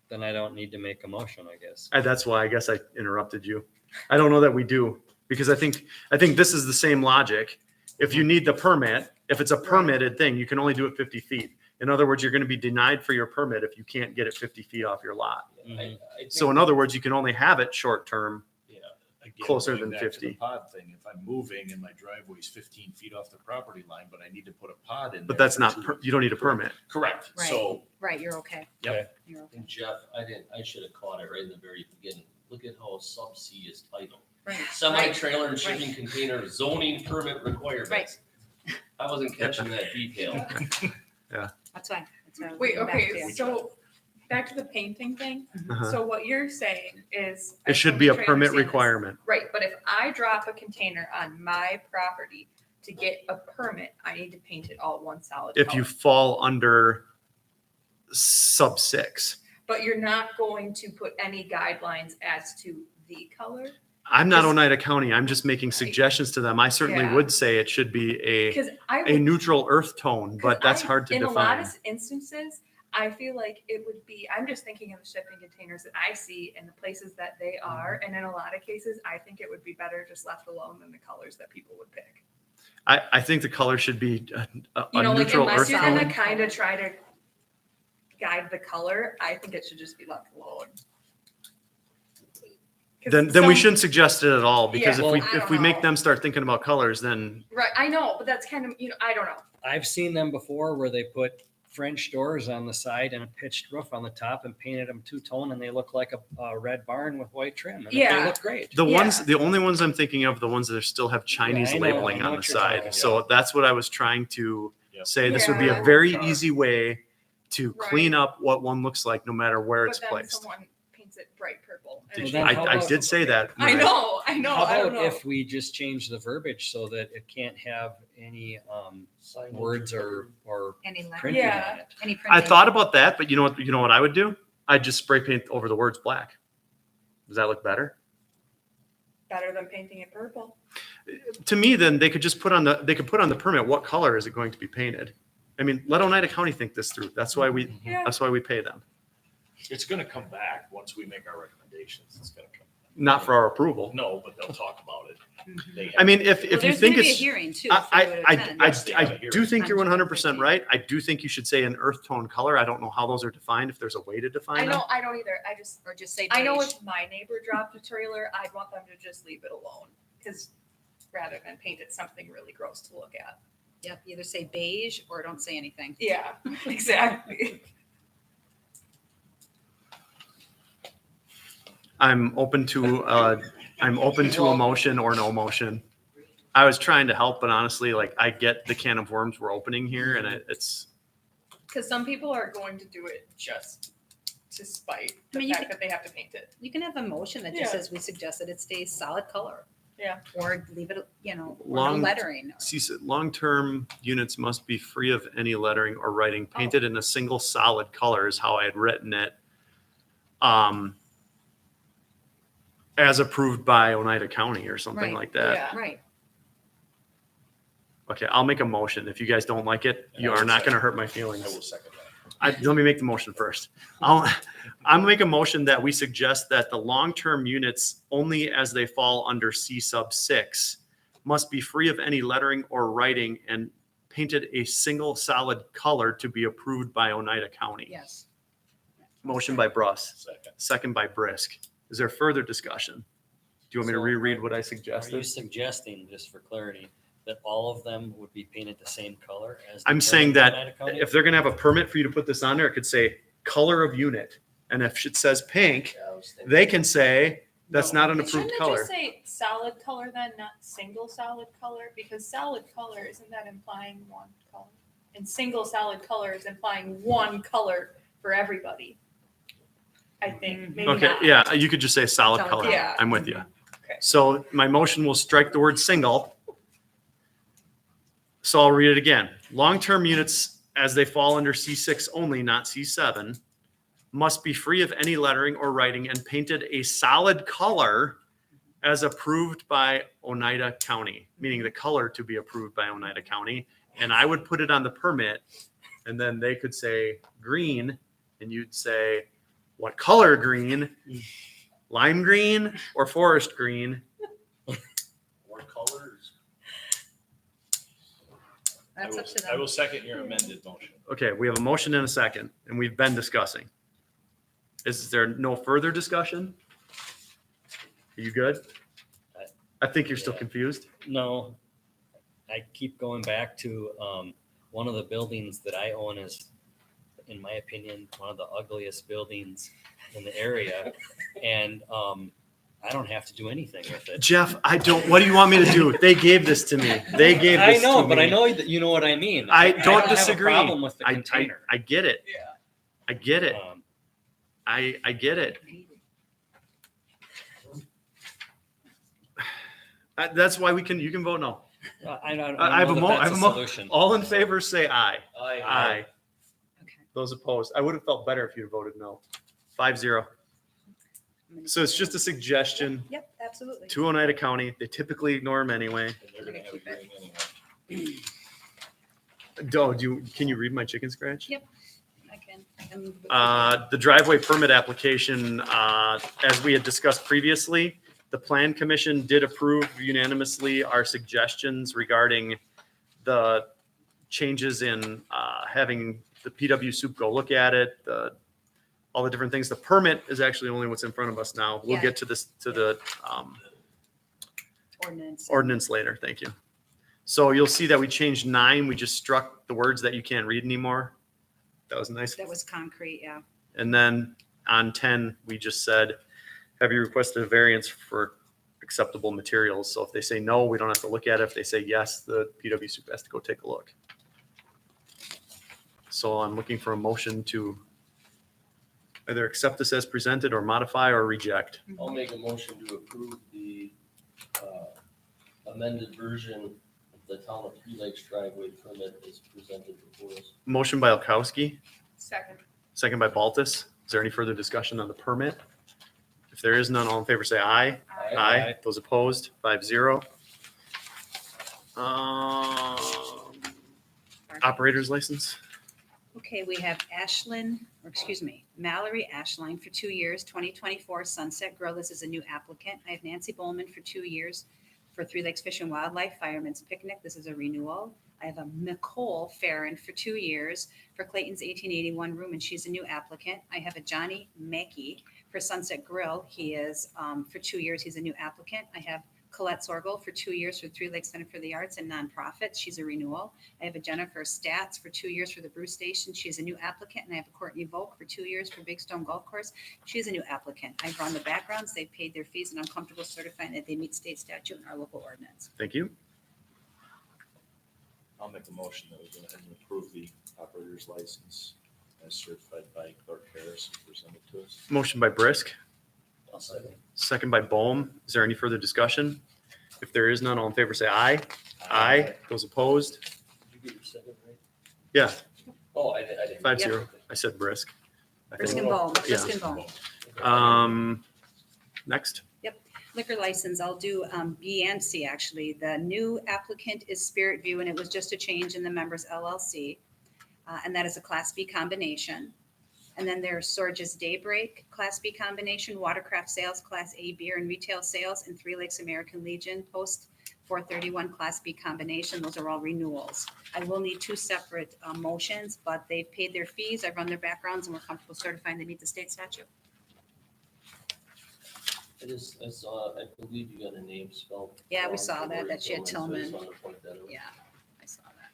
then I don't need to make a motion, I guess. That's why I guess I interrupted you. I don't know that we do, because I think this is the same logic. If you need the permit, if it's a permitted thing, you can only do it 50 feet. In other words, you're going to be denied for your permit if you can't get it 50 feet off your lot. I think- So in other words, you can only have it short term. Yeah, again, Closer going than back to the 50. Pod thing, if I'm moving and my driveway's 15 feet off the property line, but I need to put a pod in. But there that's for not, 2 you don't need a permit. Correct. Right. So Right, you're okay. Yep. You're okay. And Jeff, I should have caught it right in the very beginning. Look at how sub C is titled. Right. Semi-trailer and shipping container zoning permit requirements. Right. I wasn't catching that detail. That's fine. That's fine. Wait, We'll come back to okay, you. so back to the painting thing. Uh-huh. So what you're saying is. It I should just be a wanna try to permit understand this. requirement. Right, but if I drop a container on my property to get a permit, I need to paint it all one solid If you color. fall under sub 6. But you're not going to put any guidelines as to the color? I'm not Just- Oneida County. I'm just making suggestions to them. I certainly Yeah. would say it should be Because I a would. neut earth tone, but 'cause that's I- hard to in a lot define. of instances, I feel like it would be, I'm just thinking of the shipping containers that I see and the places that they Mm-hmm. are. And in a lot of cases, I think it would be better just left alone than the colors that people would pick. I think the color should be a You know, like neutral unless earth you're tone. gonna kind of try to guide the color, I think it should just be left alone. 'Cause Then we some- shouldn't suggest it at all, because Yeah, if we, well, I if we don't make know. them start thinking about colors, then Right, I know, but that's kind of, I don't know. I've seen them before where they put French doors on the side and a pitched roof on the top and painted them two-tone and they look like a red barn with white trim. And Yeah. they look great. the only ones I'm thinking of, the ones that still have Chinese I know, labeling I know on the what you're talking side. about. So that's what I was trying to Yep. say. This would be a Yeah. very easy way to Right. clean up what one looks like, no matter where it's But then placed. someone paints paints it bright purple. Did And you- Well, then how I about- did say that. I know, I know, How I don't about know. if we just change the verbiage so that it can't have any Signage words or Any letter, printing Yeah. on it? any I printing. thought about that, but you know what I would do? I'd just spray paint over the words black. Does that look better? Better than painting it purple. To me, then they could just put on the permit, what color is it going to be painted? I mean, let Oneida County think this through. That's why we pay them, It's gonna come back once we make our recommendations. It's gonna come. not for our approval. No, but they'll talk about it. They I mean, Well, if you there's think gonna be a it's, hearing too. I do think you're On 100% 15. right. I do think you should say an earth tone color. I don't know how those are defined, if there's a way to I define them. know, I don't either. Or just say I know beige. if my neighbor dropped a trailer, I'd want them to just leave it alone. Cause rather than paint it something really gross to look at. Yep, either say beige or don't say anything. Yeah, exactly. I'm open to a motion or no motion. I was trying to help, but honestly, like, I get the can of worms we're opening here, and it's, Cause some people are going to do it just to spite I the mean, you fact that they have to paint it. You can have a motion that just Yeah. says we suggest that it stays solid color. Yeah. Or leave it, or no Long- lettering. see, long-term units must be free of any lettering or writing, painted in a single solid color is how I had written it. As approved by Oneida County or something Right. like that. Yeah. Right. Okay, I'll make a motion. If you guys don't like it, And you I are will not gonna second. hurt my I feelings. will second that. Let me make the motion first. I'm gonna make a motion that we suggest that the long-term units, only as they fall under C sub 6, must be free of any lettering or writing and painted a single solid color to be approved by Oneida County. Yes. Motion by Bruss, Second. second by Brisk. Is there further discussion? Do you want me to So, reread what I Are you suggested? suggesting, just for clarity, that all of them would be painted the same color as? I'm determined saying by that Oneida County? if they're gonna have a permit for you to put this on there, it could say color of unit. And if it says pink, Yeah, I was thinking- they can say that's not an But approved shouldn't it color. just say solid color then, not single solid color? Because solid color, isn't that implying one color? And single solid color is implying one color for everybody. I think, maybe Okay, not. yeah, you could just say solid Solid color. color. Yeah. I'm with you. Okay. So my motion will strike the word single. So I'll read it again. Long-term units, as they fall under C6 only, not C7, must be free of any lettering or writing and painted a solid color as approved by Oneida County, meaning the color to be approved by Oneida County. And I would put it on the permit, and then they could say green, and you'd say, what color green? Lime green or forest green? Or colors. That's up to I will them. second your amended motion. Okay, we have a motion and a second, and we've been discussing. Is there no further discussion? Are you good? I think you're still Yeah. confused. No, I keep going back to, one of the buildings that I own is, in my opinion, one of the ugliest buildings in the area. And, I don't have to do anything with it. Jeff, what do you want me to do? They gave this to me. They gave I this know, to but I me. know that you know what I mean. I don't have a disagree. problem with the I container. get it. Yeah. I get it. Um, I get it. That's why you can vote no. I don't I have know a that mo- I that's have a a mo- solution. All in favor, say aye. Aye. Okay. Those opposed, I would have felt better if you had voted no. 5-0. So it's just a suggestion Yep, absolutely. to Oneida County. They typically ignore them anyway. And they're gonna have a hearing anyway. Can you read my chicken scratch? Yep. I can. The driveway permit application, as we had discussed previously, the plan commission did approve unanimously our suggestions regarding the changes in having the PW soup go look at it, all the different things. The permit is actually only what's in front of us now. We'll Yeah. get to the Ordinance. ordinance later. Thank you. So you'll see that we changed 9. We just struck the words that you can't read anymore. That was nice. That was concrete, yeah. And then on 10, we just said, have you requested a variance for acceptable materials? So if they say no, we don't have to look at it. If they say yes, the PW soup has to go take a look. So I'm looking for a motion to Either accept this as presented or modify or reject. I'll make a motion to approve the amended version of the Town of Three Lakes driveway permit as presented before us. Motion by Olkowski, Second. second by Baltus. Is there any further discussion on the permit? If there is none, all in favor say aye. Aye. Those opposed, 5-0. Operator's license. Okay, we have Mallory Ashline for 2 years, 2024 Sunset Grill. This is a new applicant. I have Nancy Bowman for 2 years for Three Lakes Fish and Wildlife Fireman's Picnic. This is a renewal. I have a Nicole Farron for 2 years for Clayton's 1881 Room, and she's a new applicant. I have a Johnny Mackey for Sunset Grill. He is, for 2 years, he's a new applicant. I have Colette Sorgel for 2 years for Three Lakes Center for the Arts and Nonprofits. She's a renewal. I have a Jennifer Stats for 2 years for the Bruce Station. She's a new applicant. And I have a Courtney Volk for 2 years for Big Stone Golf Course. She's a new applicant. I've run the backgrounds. They've paid their fees, and I'm comfortable certifying that they meet state statute and our local ordinance. Thank you. I'll make a motion that we go ahead and approve the operator's license as certified by Clerk Harris and presented to us. Motion by Brisk, I'll second. second by Bohm. Is there any further discussion? If there is none, all in favor say aye. Aye. Those opposed? Did you get your second right? Yeah, Oh, I didn't. 5-0. I said Brisk. I Brisk think. and Bohm, Yeah. Brisk and Bohm. Next. Liquor license, I'll do B and C, actually. The new applicant is Spirit View, and it was just a change in the members LLC. And that is a Class B combination. And then there's Sorges Daybreak, Class B combination, Watercraft Sales, Class A beer and retail sales, and Three Lakes American Legion, Post 431, Class B combination. Those are all renewals. I will need 2 separate motions, but they've paid their fees, I've run their backgrounds, and we're comfortable certifying they meet the state statute. I believe you got a name spelled. Yeah, we wrong saw for that, Lori that she had so I just Tillman. wanted to point that out. Yeah, I saw that.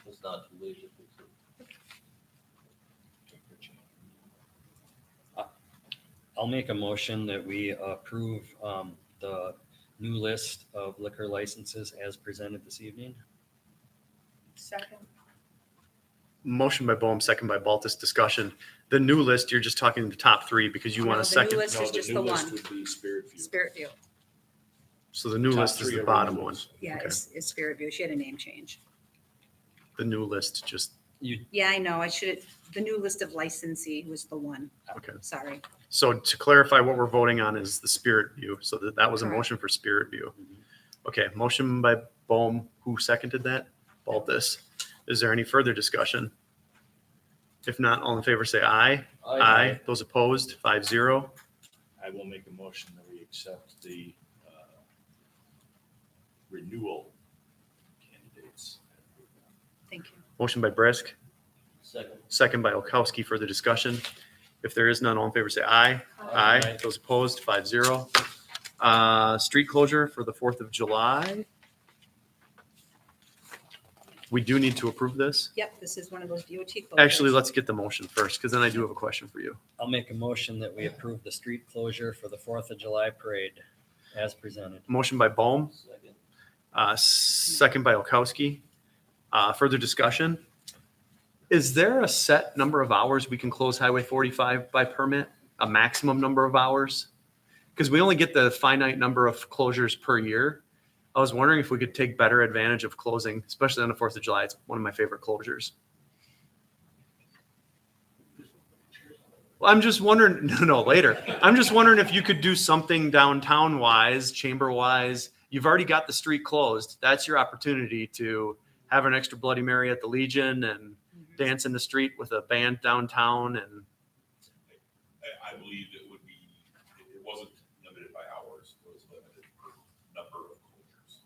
It's not too late to fix it. I'll make a motion that we approve the new list of liquor licenses as presented this evening. Second. Motion by Bohm, second by Baltus. Discussion. The new list, you're just talking the top 3 because you want No, a the new second. list is just the new list one. would be Spirit View. Spirit View. So the new Top list is 3 the are bottom one. renewals. Yeah, Okay. it's Spirit View. She had a name change. The new list just, Yeah, I know. I should, the new list of licensee was the one. okay. Sorry. So to clarify, what we're voting on is the Spirit View. So that was a Correct. motion for Spirit View. Okay, motion by Bohm. Who seconded that? Baltus. Is there any further discussion? If not, all in favor say aye. Aye. Those opposed, 5-0. I will make a motion that we accept the renewal candidates. Thank you. Motion by Brisk, Second. second by Olkowski. Further discussion? If there is none, all in favor say aye. Aye. Those opposed, 5-0. Street closure for the 4th of July. We do need to approve this. Yep, this is one of those DOT closures. Actually, let's get the motion first, because then I do have a question for you. I'll make a motion that we approve the street closure for the 4th of July parade as presented. Motion by Bohm, Second. second by Olkowski. Further discussion? Is there a set number of hours we can close Highway 45 by permit? A maximum number of hours? Because we only get the finite number of closures per year. I was wondering if we could take better advantage of closing, especially on the 4th of July. It's one of my favorite closures. Well, I'm just wondering, no, later. I'm just wondering if you could do something downtown wise, chamber wise. You've already got the street closed. That's your opportunity to have an extra Bloody Mary at the Legion and dance in the street with a band downtown. And I believe it would be, it wasn't limited by hours, it was limited per number of closures,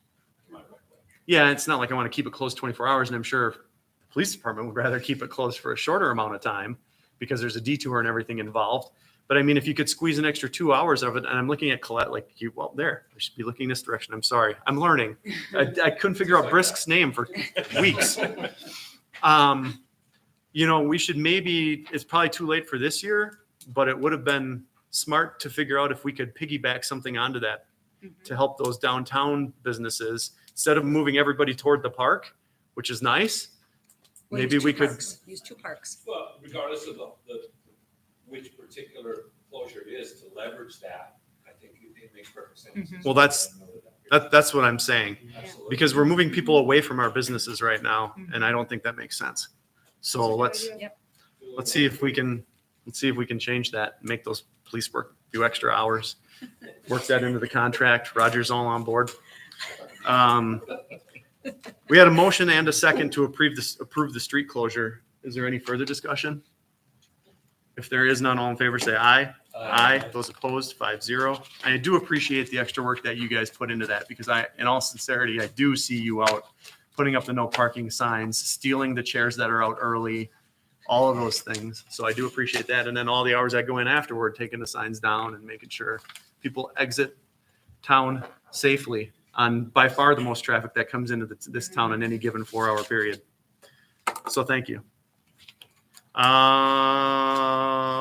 in my recollection. yeah, it's not like I want to keep it closed 24 hours. And I'm sure the police department would rather keep it closed for a shorter amount of time because there's a detour and everything involved. But I mean, if you could squeeze an extra 2 hours of it, and I'm looking at Colette like you, well, there, I should be looking this direction. I'm sorry. I'm learning. I couldn't figure out Brisk's name for weeks. You know, we should maybe, it's probably too late for this year, but it would have been smart to figure out if we could piggyback something onto that to help those downtown businesses instead of moving everybody toward the park, which is nice. Well, Maybe use we two could, parks. Use 2 parks. Well, regardless of the which particular closure it is to leverage that, I think it makes perfect sense. Well, that's what I'm saying. Absolutely. Because we're moving people away from our businesses right now, and I don't think that makes sense. So let's see if we can change that, make those police work, do extra hours, work that into the contract. Roger's all on board. We had a motion and a second to approve the street closure. Is there any further discussion? If there is none, all in favor, say aye. Aye. Those opposed, 5-0. I do appreciate the extra work that you guys put into that, because in all sincerity, I do see you out putting up the no parking signs, stealing the chairs that are out early, all of those things. So I do appreciate that. And then all the hours that go in afterward, taking the signs down and making sure people exit town safely on by far the most traffic that comes into this town in any given 4-hour period. So thank you.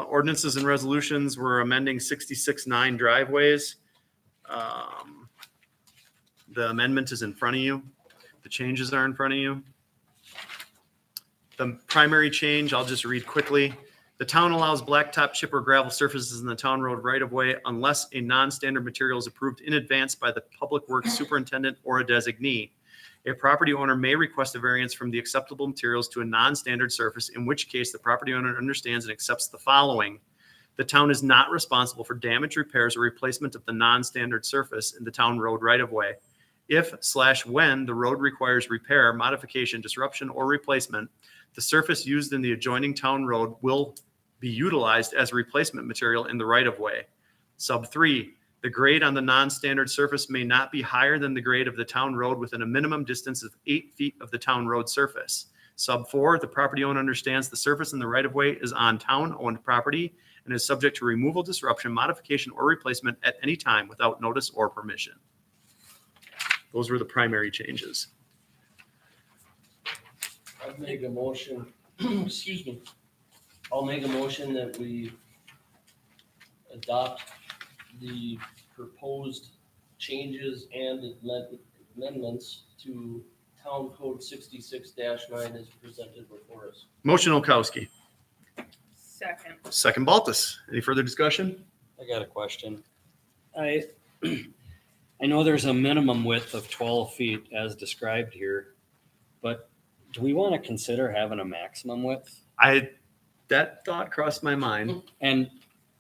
Ordinances and resolutions, we're amending 66-9 driveways. The amendment is in front of you. The changes are in front of you. The primary change, I'll just read quickly. The town allows blacktop, chip, or gravel surfaces in the town road right-of-way unless a non-standard material is approved in advance by the Public Works Superintendent or a designee. A property owner may request a variance from the acceptable materials to a non-standard surface, in which case the property owner understands and accepts the following. The town is not responsible for damage, repairs, or replacement of the non-standard surface in the town road right-of-way. If/when the road requires repair, modification, disruption, or replacement, the surface used in the adjoining town road will be utilized as replacement material in the right-of-way. Sub 3, the grade on the non-standard surface may not be higher than the grade of the town road within a minimum distance of 8 feet of the town road surface. Sub 4, the property owner understands the surface in the right-of-way is on town-owned property and is subject to removal, disruption, modification, or replacement at any time without notice or permission. Those were the primary changes. I'd make a motion, excuse me. I'll make a motion that we adopt the proposed changes and amendments to Town Code 66-9 as presented before us. Motion Olkowski, Second. second Baltus. Any further discussion? I got a question. I know there's a minimum width of 12 feet as described here, but do we want to consider having a maximum width? That thought crossed my mind. And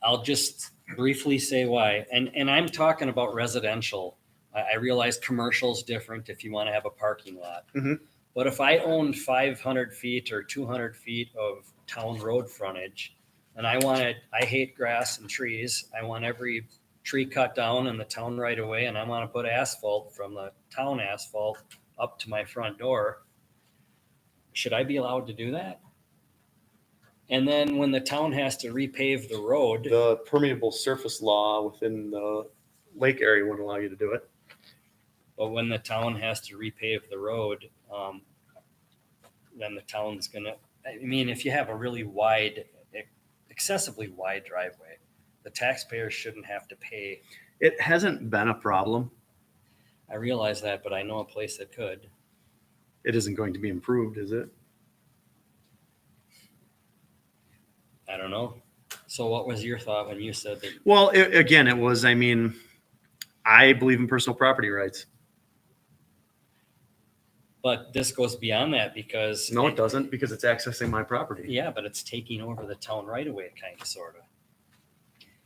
I'll just briefly say why. And I'm talking about residential. I realize commercial's different if you want to have a parking lot. Mhm. But if I owned 500 feet or 200 feet of town road frontage, and I hate grass and trees, I want every tree cut down in the town right away, and I want to put asphalt from the town asphalt up to my front door, should I be allowed to do that? And then when the town has to repave the road, The permeable surface law within the lake area wouldn't allow you to do it. but when the town has to repave the road, then the town's gonna, I mean, if you have a really wide, excessively wide driveway, the taxpayers shouldn't have to pay. It hasn't been a problem. I realize that, but I know a place that could. It isn't going to be improved, is it? I don't know. So what was your thought when you said that? Well, it was, I mean, I believe in personal property rights. But this goes beyond that because. No, it doesn't, because it's accessing my property. Yeah, but it's taking over the town right away, kind of, sort of,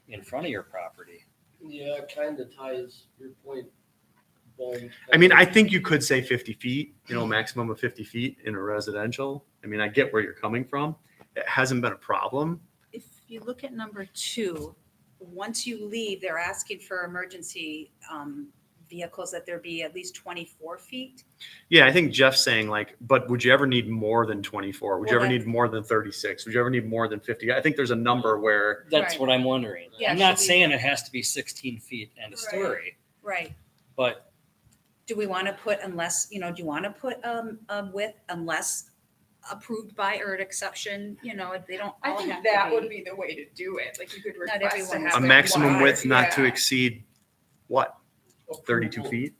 in front of your property. Yeah, it kind of ties your point. Bones. I mean, I think you could say 50 feet, maximum of 50 feet in a residential. I mean, I get where you're coming from. It hasn't been a problem. If you look at number 2, once you leave, they're asking for emergency vehicles that there be at least 24 feet. Yeah, I think Jeff's saying but would you ever need more than 24? Would you Well, ever need more than 36? Would you ever need more than 50? I think there's a number where, That's Right. what I'm wondering. Yeah, I'm not should we- saying it has to be 16 feet and a Right. story, Right. but Do we want to put unless, do you want to put a width unless approved by or an exception, they don't I all think have that to would be. be the way to do it. Like you could Not request to everyone have a it maximum wide, width not to yeah. exceed, what, 32 feet?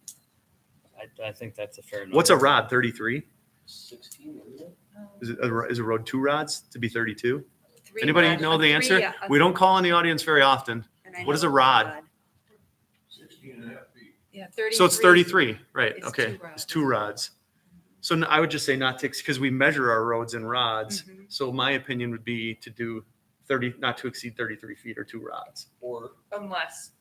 I think that's a fair number. What's a rod, 33? 16, isn't it? Is a road 2 rods to be 32? Anybody rod. know the A answer? three, We don't call in the audience very often. and I what is have a rod? 16.5 feet. Yeah, 33. So it's 33, right? It's Okay, 2 rods. it's 2 rods. So I would just say not to, because we measure our roads in rods. Mhm. So my opinion would be to do 30, not to exceed 33 feet or 2 rods. Or Unless.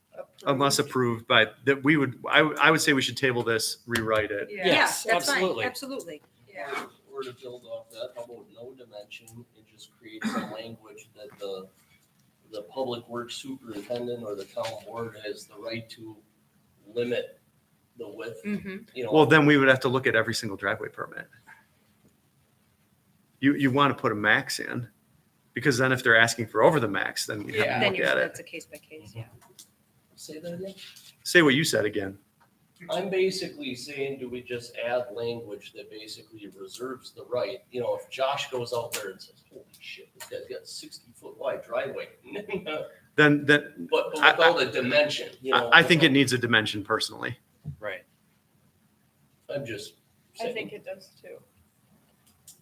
Unless approved by, that we would, I would say we should table this, rewrite it. Yeah. Yes, Yeah, that's absolutely. fine, absolutely. Yeah. or to build off that, how about no dimension and just create some language that the public works superintendent or the town board has the right to limit the width, Mm-hmm. you know. Well, then we would have to look at every single driveway permit. You want to put a max in, because then if they're asking for over the max, then you have Yeah. to Then look you're, at it. that's a case by case, yeah. Say that again? Say what you said again. I'm basically saying, do we just add language that basically reserves the right? You know, if Josh goes out there and says, holy shit, this guy's got 60-foot wide driveway. Then But without a dimension, you know. I think it needs a dimension personally. Right. I'm just I saying. think it does too.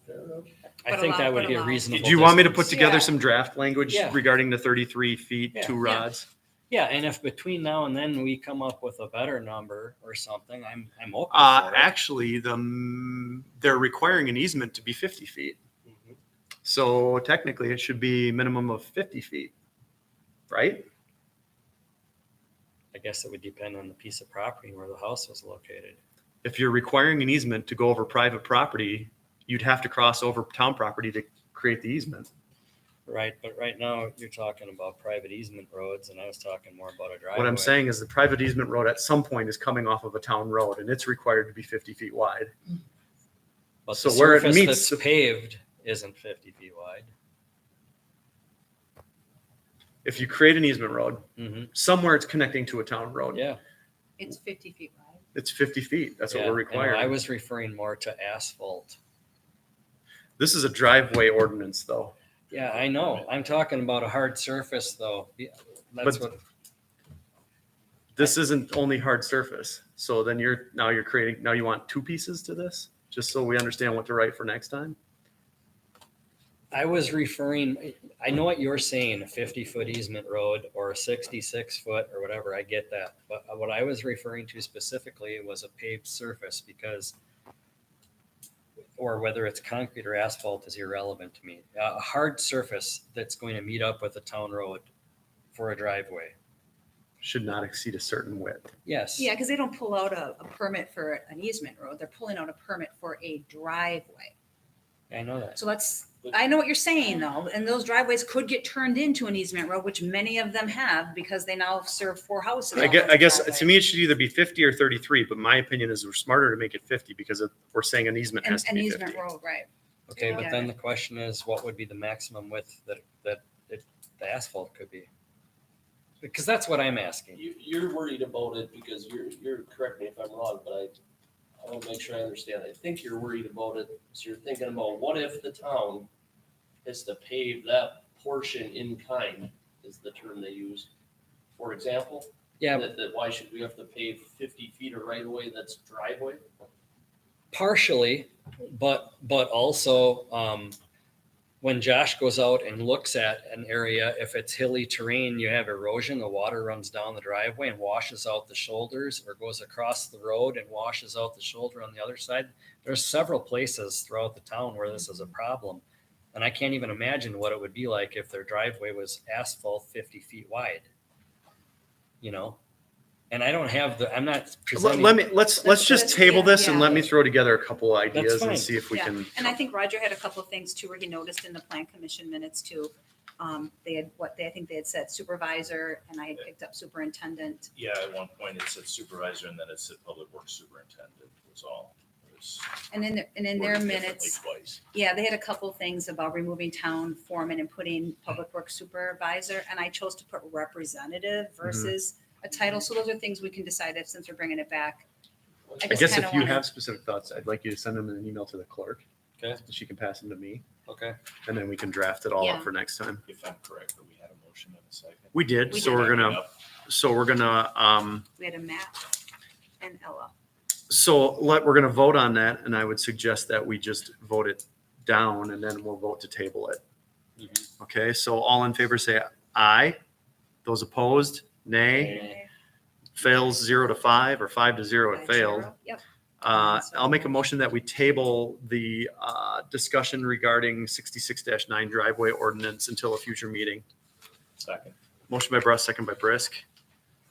Fair enough. I But think that allow- would but be a allow. reasonable. Do you want me to put distance. together Yeah. some draft language Yeah. regarding the 33 feet, Yeah. 2 Yeah. rods? Yeah, and if between now and then we come up with a better number or something, I'm open for it. Actually, they're requiring an easement to be 50 feet. Mhm. So technically, it should be minimum of 50 feet, right? I guess it would depend on the piece of property where the house was located. If you're requiring an easement to go over private property, you'd have to cross over town property to create the easement. Right, but right now you're talking about private easement roads, and I was talking more about a driveway. What I'm saying is the private easement road at some point is coming off of a town road, and it's required to be 50 feet wide. But so the where it surface meets that's the- paved isn't 50 feet wide. If you create an easement road, Mm-hmm. somewhere it's connecting to a town road. Yeah. It's 50 feet wide. It's 50 feet. That's yeah, what we're and requiring. I was referring more to asphalt. This is a driveway ordinance, though. Yeah, I know. I'm talking about a hard surface, though. Yeah, that's But- what. This isn't only hard surface. So then you're creating, now you want 2 pieces to this, just so we understand what to write for next time. I was referring. I know what you're saying, a 50-foot easement road or a 66-foot or whatever. I get that, but what I was referring to specifically was a paved surface, because, or whether it's concrete or asphalt is irrelevant to me. A hard surface that's going to meet up with a town road for a driveway. Should not exceed a certain width. Yes. Yeah, because they don't pull out a permit for an easement road. They're pulling out a permit for a driveway. I know that. So I know what you're saying though, and those driveways could get turned into an easement road, which many of them have because they now serve 4 houses. I off guess, of I guess driveway. to me, it should either be 50 or 33, but my opinion is we're smarter to make it 50 because we're saying an easement has to An be easement 50. road, right. Okay, but Yeah. then the question is, what would be the maximum width that the asphalt could be? Because that's what I'm asking. You're worried about it because you're, correct me if I'm wrong, but I want to make sure I understand. I think you're worried about it, so you're thinking about what if the town is to pave that portion in kind, is the term they use. For example, Yeah, that why should we have to pave 50 feet of right of way that's driveway? partially, but also, when Josh goes out and looks at an area, if it's hilly terrain, you have erosion, the water runs down the driveway and washes out the shoulders, or goes across the road and washes out the shoulder on the other side. There's several places throughout the town where this is a problem. And I can't even imagine what it would be like if their driveway was asphalt 50 feet wide. You know? And I don't have I'm not presenting. Let's just that's- table yeah, this and yeah. let me throw together a couple ideas fine. and see if we Yeah. can. And I think Roger had a couple of things too, where he noticed in the plan commission minutes too. They had I think they had said supervisor, and I had picked up superintendent. Yeah, at one point it said supervisor and then it said public works superintendent was all. It was And in their worded differently minutes, Twice. yeah, they had a couple things about removing town foreman and putting public works supervisor, and I chose to put representative versus a title. So those are things we can decide if, since we're bringing it back. I just guess kinda if you wanna- have specific thoughts, I'd like you to send them in an email to the clerk. Okay. She can pass them to me, Okay. and then we can draft it all Yeah. up for next time. If I'm correct, but we had a motion in a second. We did, We so did. we're gonna, We had a Matt and Ella. we're gonna vote on that, and I would suggest that we just vote it down, and then we'll vote to table it. Okay, so all in favor say aye. Those opposed, nay. Fails 0 to 5 or 5 to 0, it failed. Yep. I'll make a motion that we table the discussion regarding 66-9 driveway ordinance until a future meeting. Second. Motion by Bruss, second by Brisk.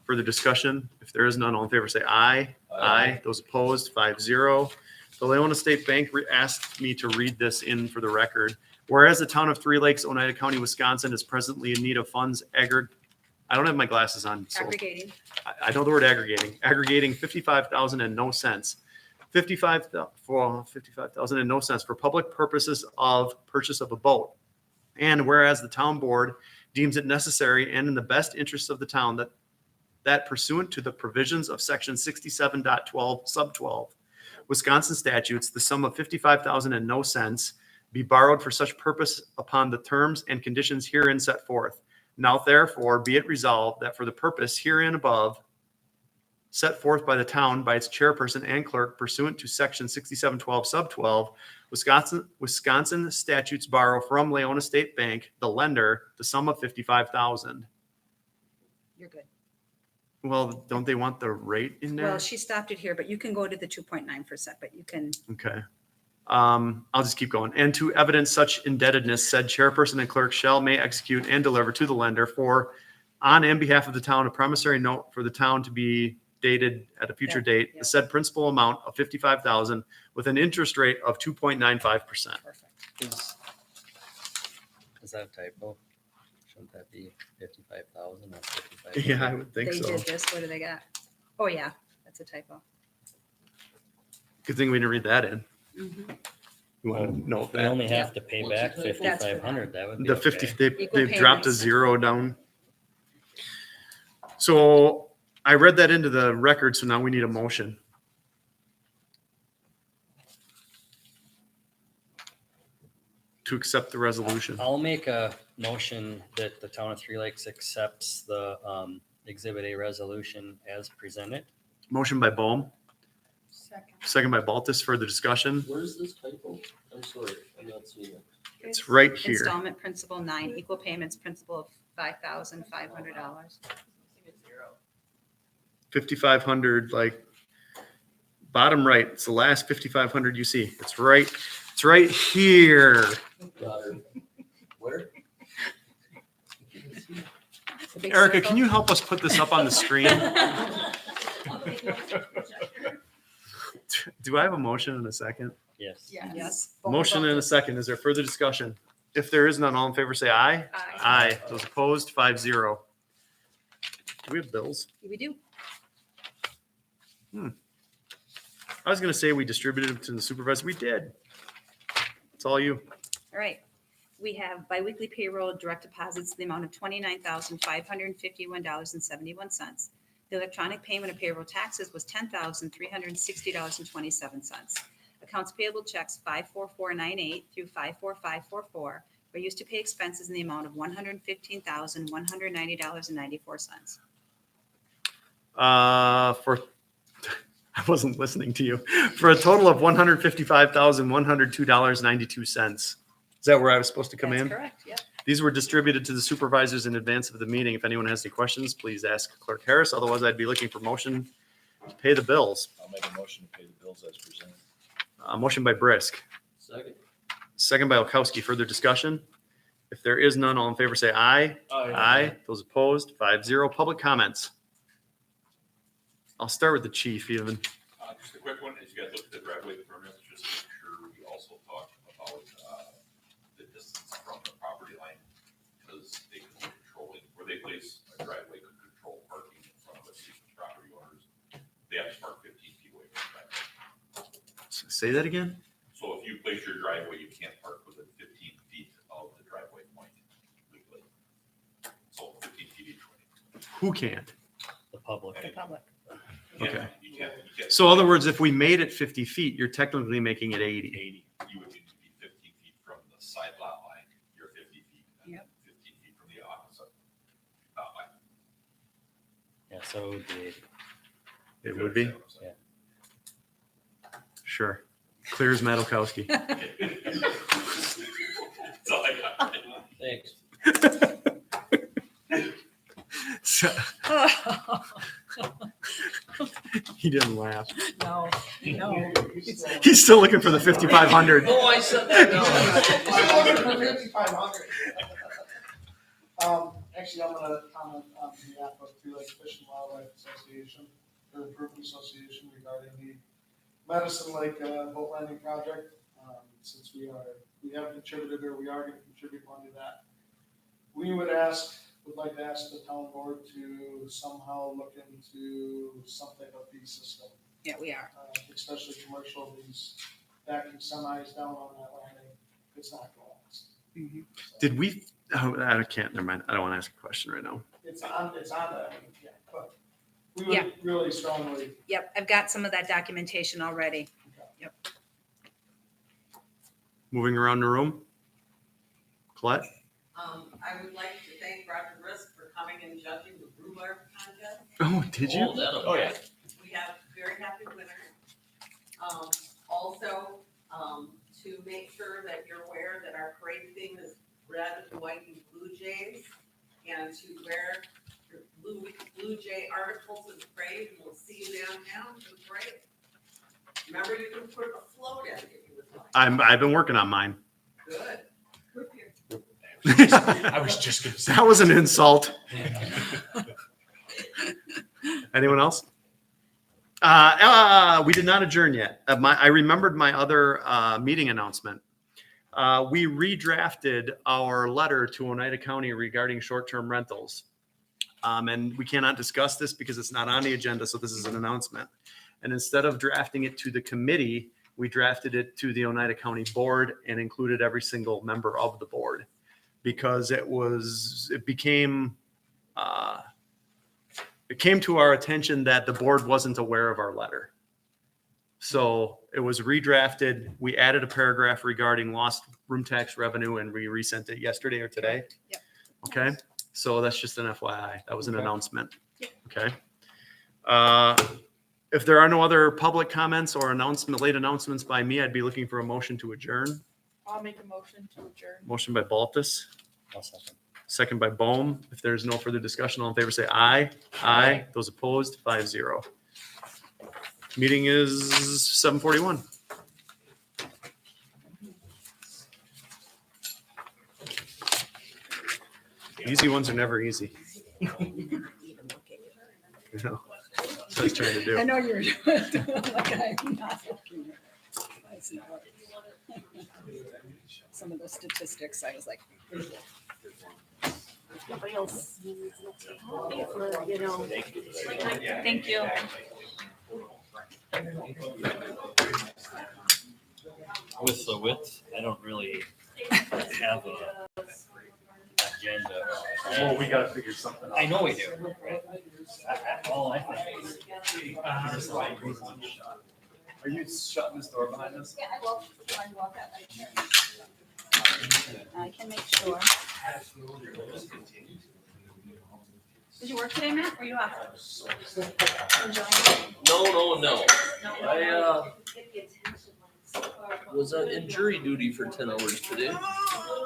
Further discussion? If there is none, all in favor say aye. Aye. Those opposed, 5-0. The Leona State Bank asked me to read this in for the record. Whereas the town of Three Lakes, Oneida County, Wisconsin is presently in need of funds I don't have my glasses on, so Aggregating. I know the word aggregating 55,000 and no cents. 55,000 and no cents for public purposes of purchase of a boat. And whereas the town board deems it necessary and in the best interest of the town that pursuant to the provisions of section 67.12 sub 12 Wisconsin statutes, the sum of 55,000 and no cents be borrowed for such purpose upon the terms and conditions herein set forth. Now therefore be it resolved that for the purpose herein above set forth by the town by its chairperson and clerk pursuant to section 6712 sub 12 Wisconsin statutes borrow from Leona State Bank, the lender, the sum of 55,000. You're good. Well, don't they want the rate in there? Well, she stopped it here, but you can go to the 2.9%, but you can, Okay. I'll just keep going. And to evidence such indebtedness, said chairperson and clerk may execute and deliver to the lender on and behalf of the town, a promissory note for the town to be dated at a future Yeah, date, yeah. the said principal amount of 55,000 with an interest rate of 2.95%. perfect. Is that a typo? Shouldn't that be 55,000 or 55? Yeah, I would think They so. did this, what do they got? Oh, yeah, that's a typo. Good thing we didn't read that in. Mhm. You want to note We that? only have to pay What's back the typo? 5,500. That would be The okay. 50, Equal they've dropped a payments. 0 down. So I read that into the record, so now we need a motion. To accept the resolution. I'll make a motion that the town of Three Lakes accepts the Exhibit A resolution as presented. Motion by Bohm, Second. second by Baltus. Further discussion? Where's this typo? I'm sorry, I'm not seeing it. It's right here. Installment principal 9, equal payments principal of $5,500. 5,500, like bottom right. It's the last 5,500 you see. It's right here. Got her. Where? The big Erica, circle. can you help us put this up on the screen? Do I have a motion in a second? Yes. Yes. Motion in a second. Is there further discussion? If there is none, all in favor say aye. Aye. Those opposed, 5-0. Do we have bills? We do. I was gonna say we distributed them to the supervisor. We did. It's all you. All right. We have biweekly payroll direct deposits in the amount of $29,551.71. The electronic payment of payroll taxes was $10,360.27. Accounts payable checks 54498 through 54544 were used to pay expenses in the amount of $115,190.94. I wasn't listening to you. For a total of $155,102.92. Is that where I was supposed to come That's in? correct, yep. These were distributed to the supervisors in advance of the meeting. If anyone has any questions, please ask Clerk Harris. Otherwise, I'd be looking for motion to pay the bills. I'll make a motion to pay the bills as presented. Motion by Brisk, Second. second by Olkowski. Further discussion? If there is none, all in favor say aye. Aye. Those opposed, 5-0. Public comments. I'll start with the chief even. Just a quick one, as you guys look at the driveway permits, just make sure we also talk about, the distance from the property line. Because they could be controlling, where they place a driveway could control parking in front of the property owners. They have to park 15 feet away from the driveway. Say that again? So if you place your driveway, you can't park within 15 feet of the driveway point legally. So 15 feet each way. Who can't? The public. The public. Okay. You can't. So in other words, if we made it 50 feet, you're technically making it 80. 80, you would need to be 15 feet from the side lot line, you're 50 feet, and Yep. 15 feet from the opposite lot line. Yeah, so it would be 80. It would be? Yeah. Sure. Clear as Matt Olkowski. That's all I got. Thanks. So, he didn't laugh. No, no. He's still looking for the 5,500. Oh, I said that now. Actually, I'm gonna comment on behalf of Three Lakes Fish and Wildlife Association, or Improvement Association regarding the Medicine Lake boat landing project. Since we have contributed, or we are gonna contribute money to that. We would like to ask the town board to somehow look into something of the system. Yeah, we are. Especially commercial, these backing semis down on that landing, it's not going to last. Did we? Oh, I can't. Never mind. I don't want to ask a question right now. It's on that, yeah, but we Yeah. would really strongly. Yep, I've got some of that documentation already. Moving around the room. Colette? I would like to thank Roger Risk for coming and judging the Brewer contest. Oh, did you? Oh, that- Oh, yeah. We have very happy winners. Also, to make sure that you're aware that our parade theme is red, white, and blue jays, and to wear your blue jay articles in the parade, and we'll see you downtown in the parade. Remember, you can put a float in if you would like. I've been working on mine. Good. Group here. I was just gonna say. That was an insult. Anyone else? We did not adjourn yet. I remembered my other meeting announcement. We redrafted our letter to Oneida County regarding short-term rentals. And we cannot discuss this because it's not on the agenda, so this is an announcement. And instead of drafting it to the committee, we drafted it to the Oneida County Board and included every single member of the board. Because it came to our attention that the board wasn't aware of our letter. So it was redrafted. We added a paragraph regarding lost room tax revenue and we resent it yesterday or today. Yep. Okay, so that's just an FYI. That was an announcement. Okay. If there are no other public comments or late announcements by me, I'd be looking for a motion to adjourn. I'll make a motion to adjourn. Motion by Baltus, I'll second. second by Bohm. If there's no further discussion, all in favor say aye. Aye. Those opposed, 5-0. Meeting is 7:41. Easy ones are never easy. You know, that's what I was trying to do. know you're like I'm not looking. It's not. Some of the statistics, I was like. Nobody else. You know. Thank you. With the width, I don't really have a agenda. Well, we gotta figure something out. I know we do, right? All I think is. Are you shutting this door behind us? Yeah, I will. I can make sure. Did you work today, Matt? Were you off? Enjoying? No. I was in jury duty for 10 hours today.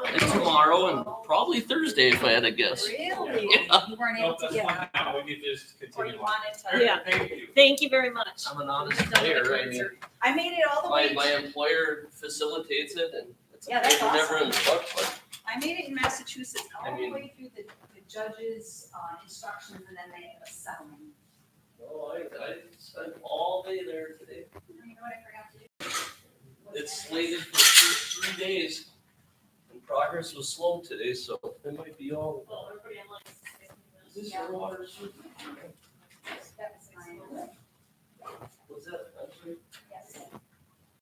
And tomorrow and probably Thursday if I had to guess. Really? Yeah. You weren't able to get out, Now we need to just or continue. you wanted to? Yeah. Thank you. Thank you very much. I'm an honest player. I mean, I made it all the way. my employer facilitates it and it's Yeah, that's never in awesome. luck, but I made it in Massachusetts all I the mean- way through the judge's instructions, and then they have a settlement. no, I spent all day there today. You know what I forgot to do? It's slated for 3 days. And progress was slow today, so it might be all. Well, everybody online. Is this your water?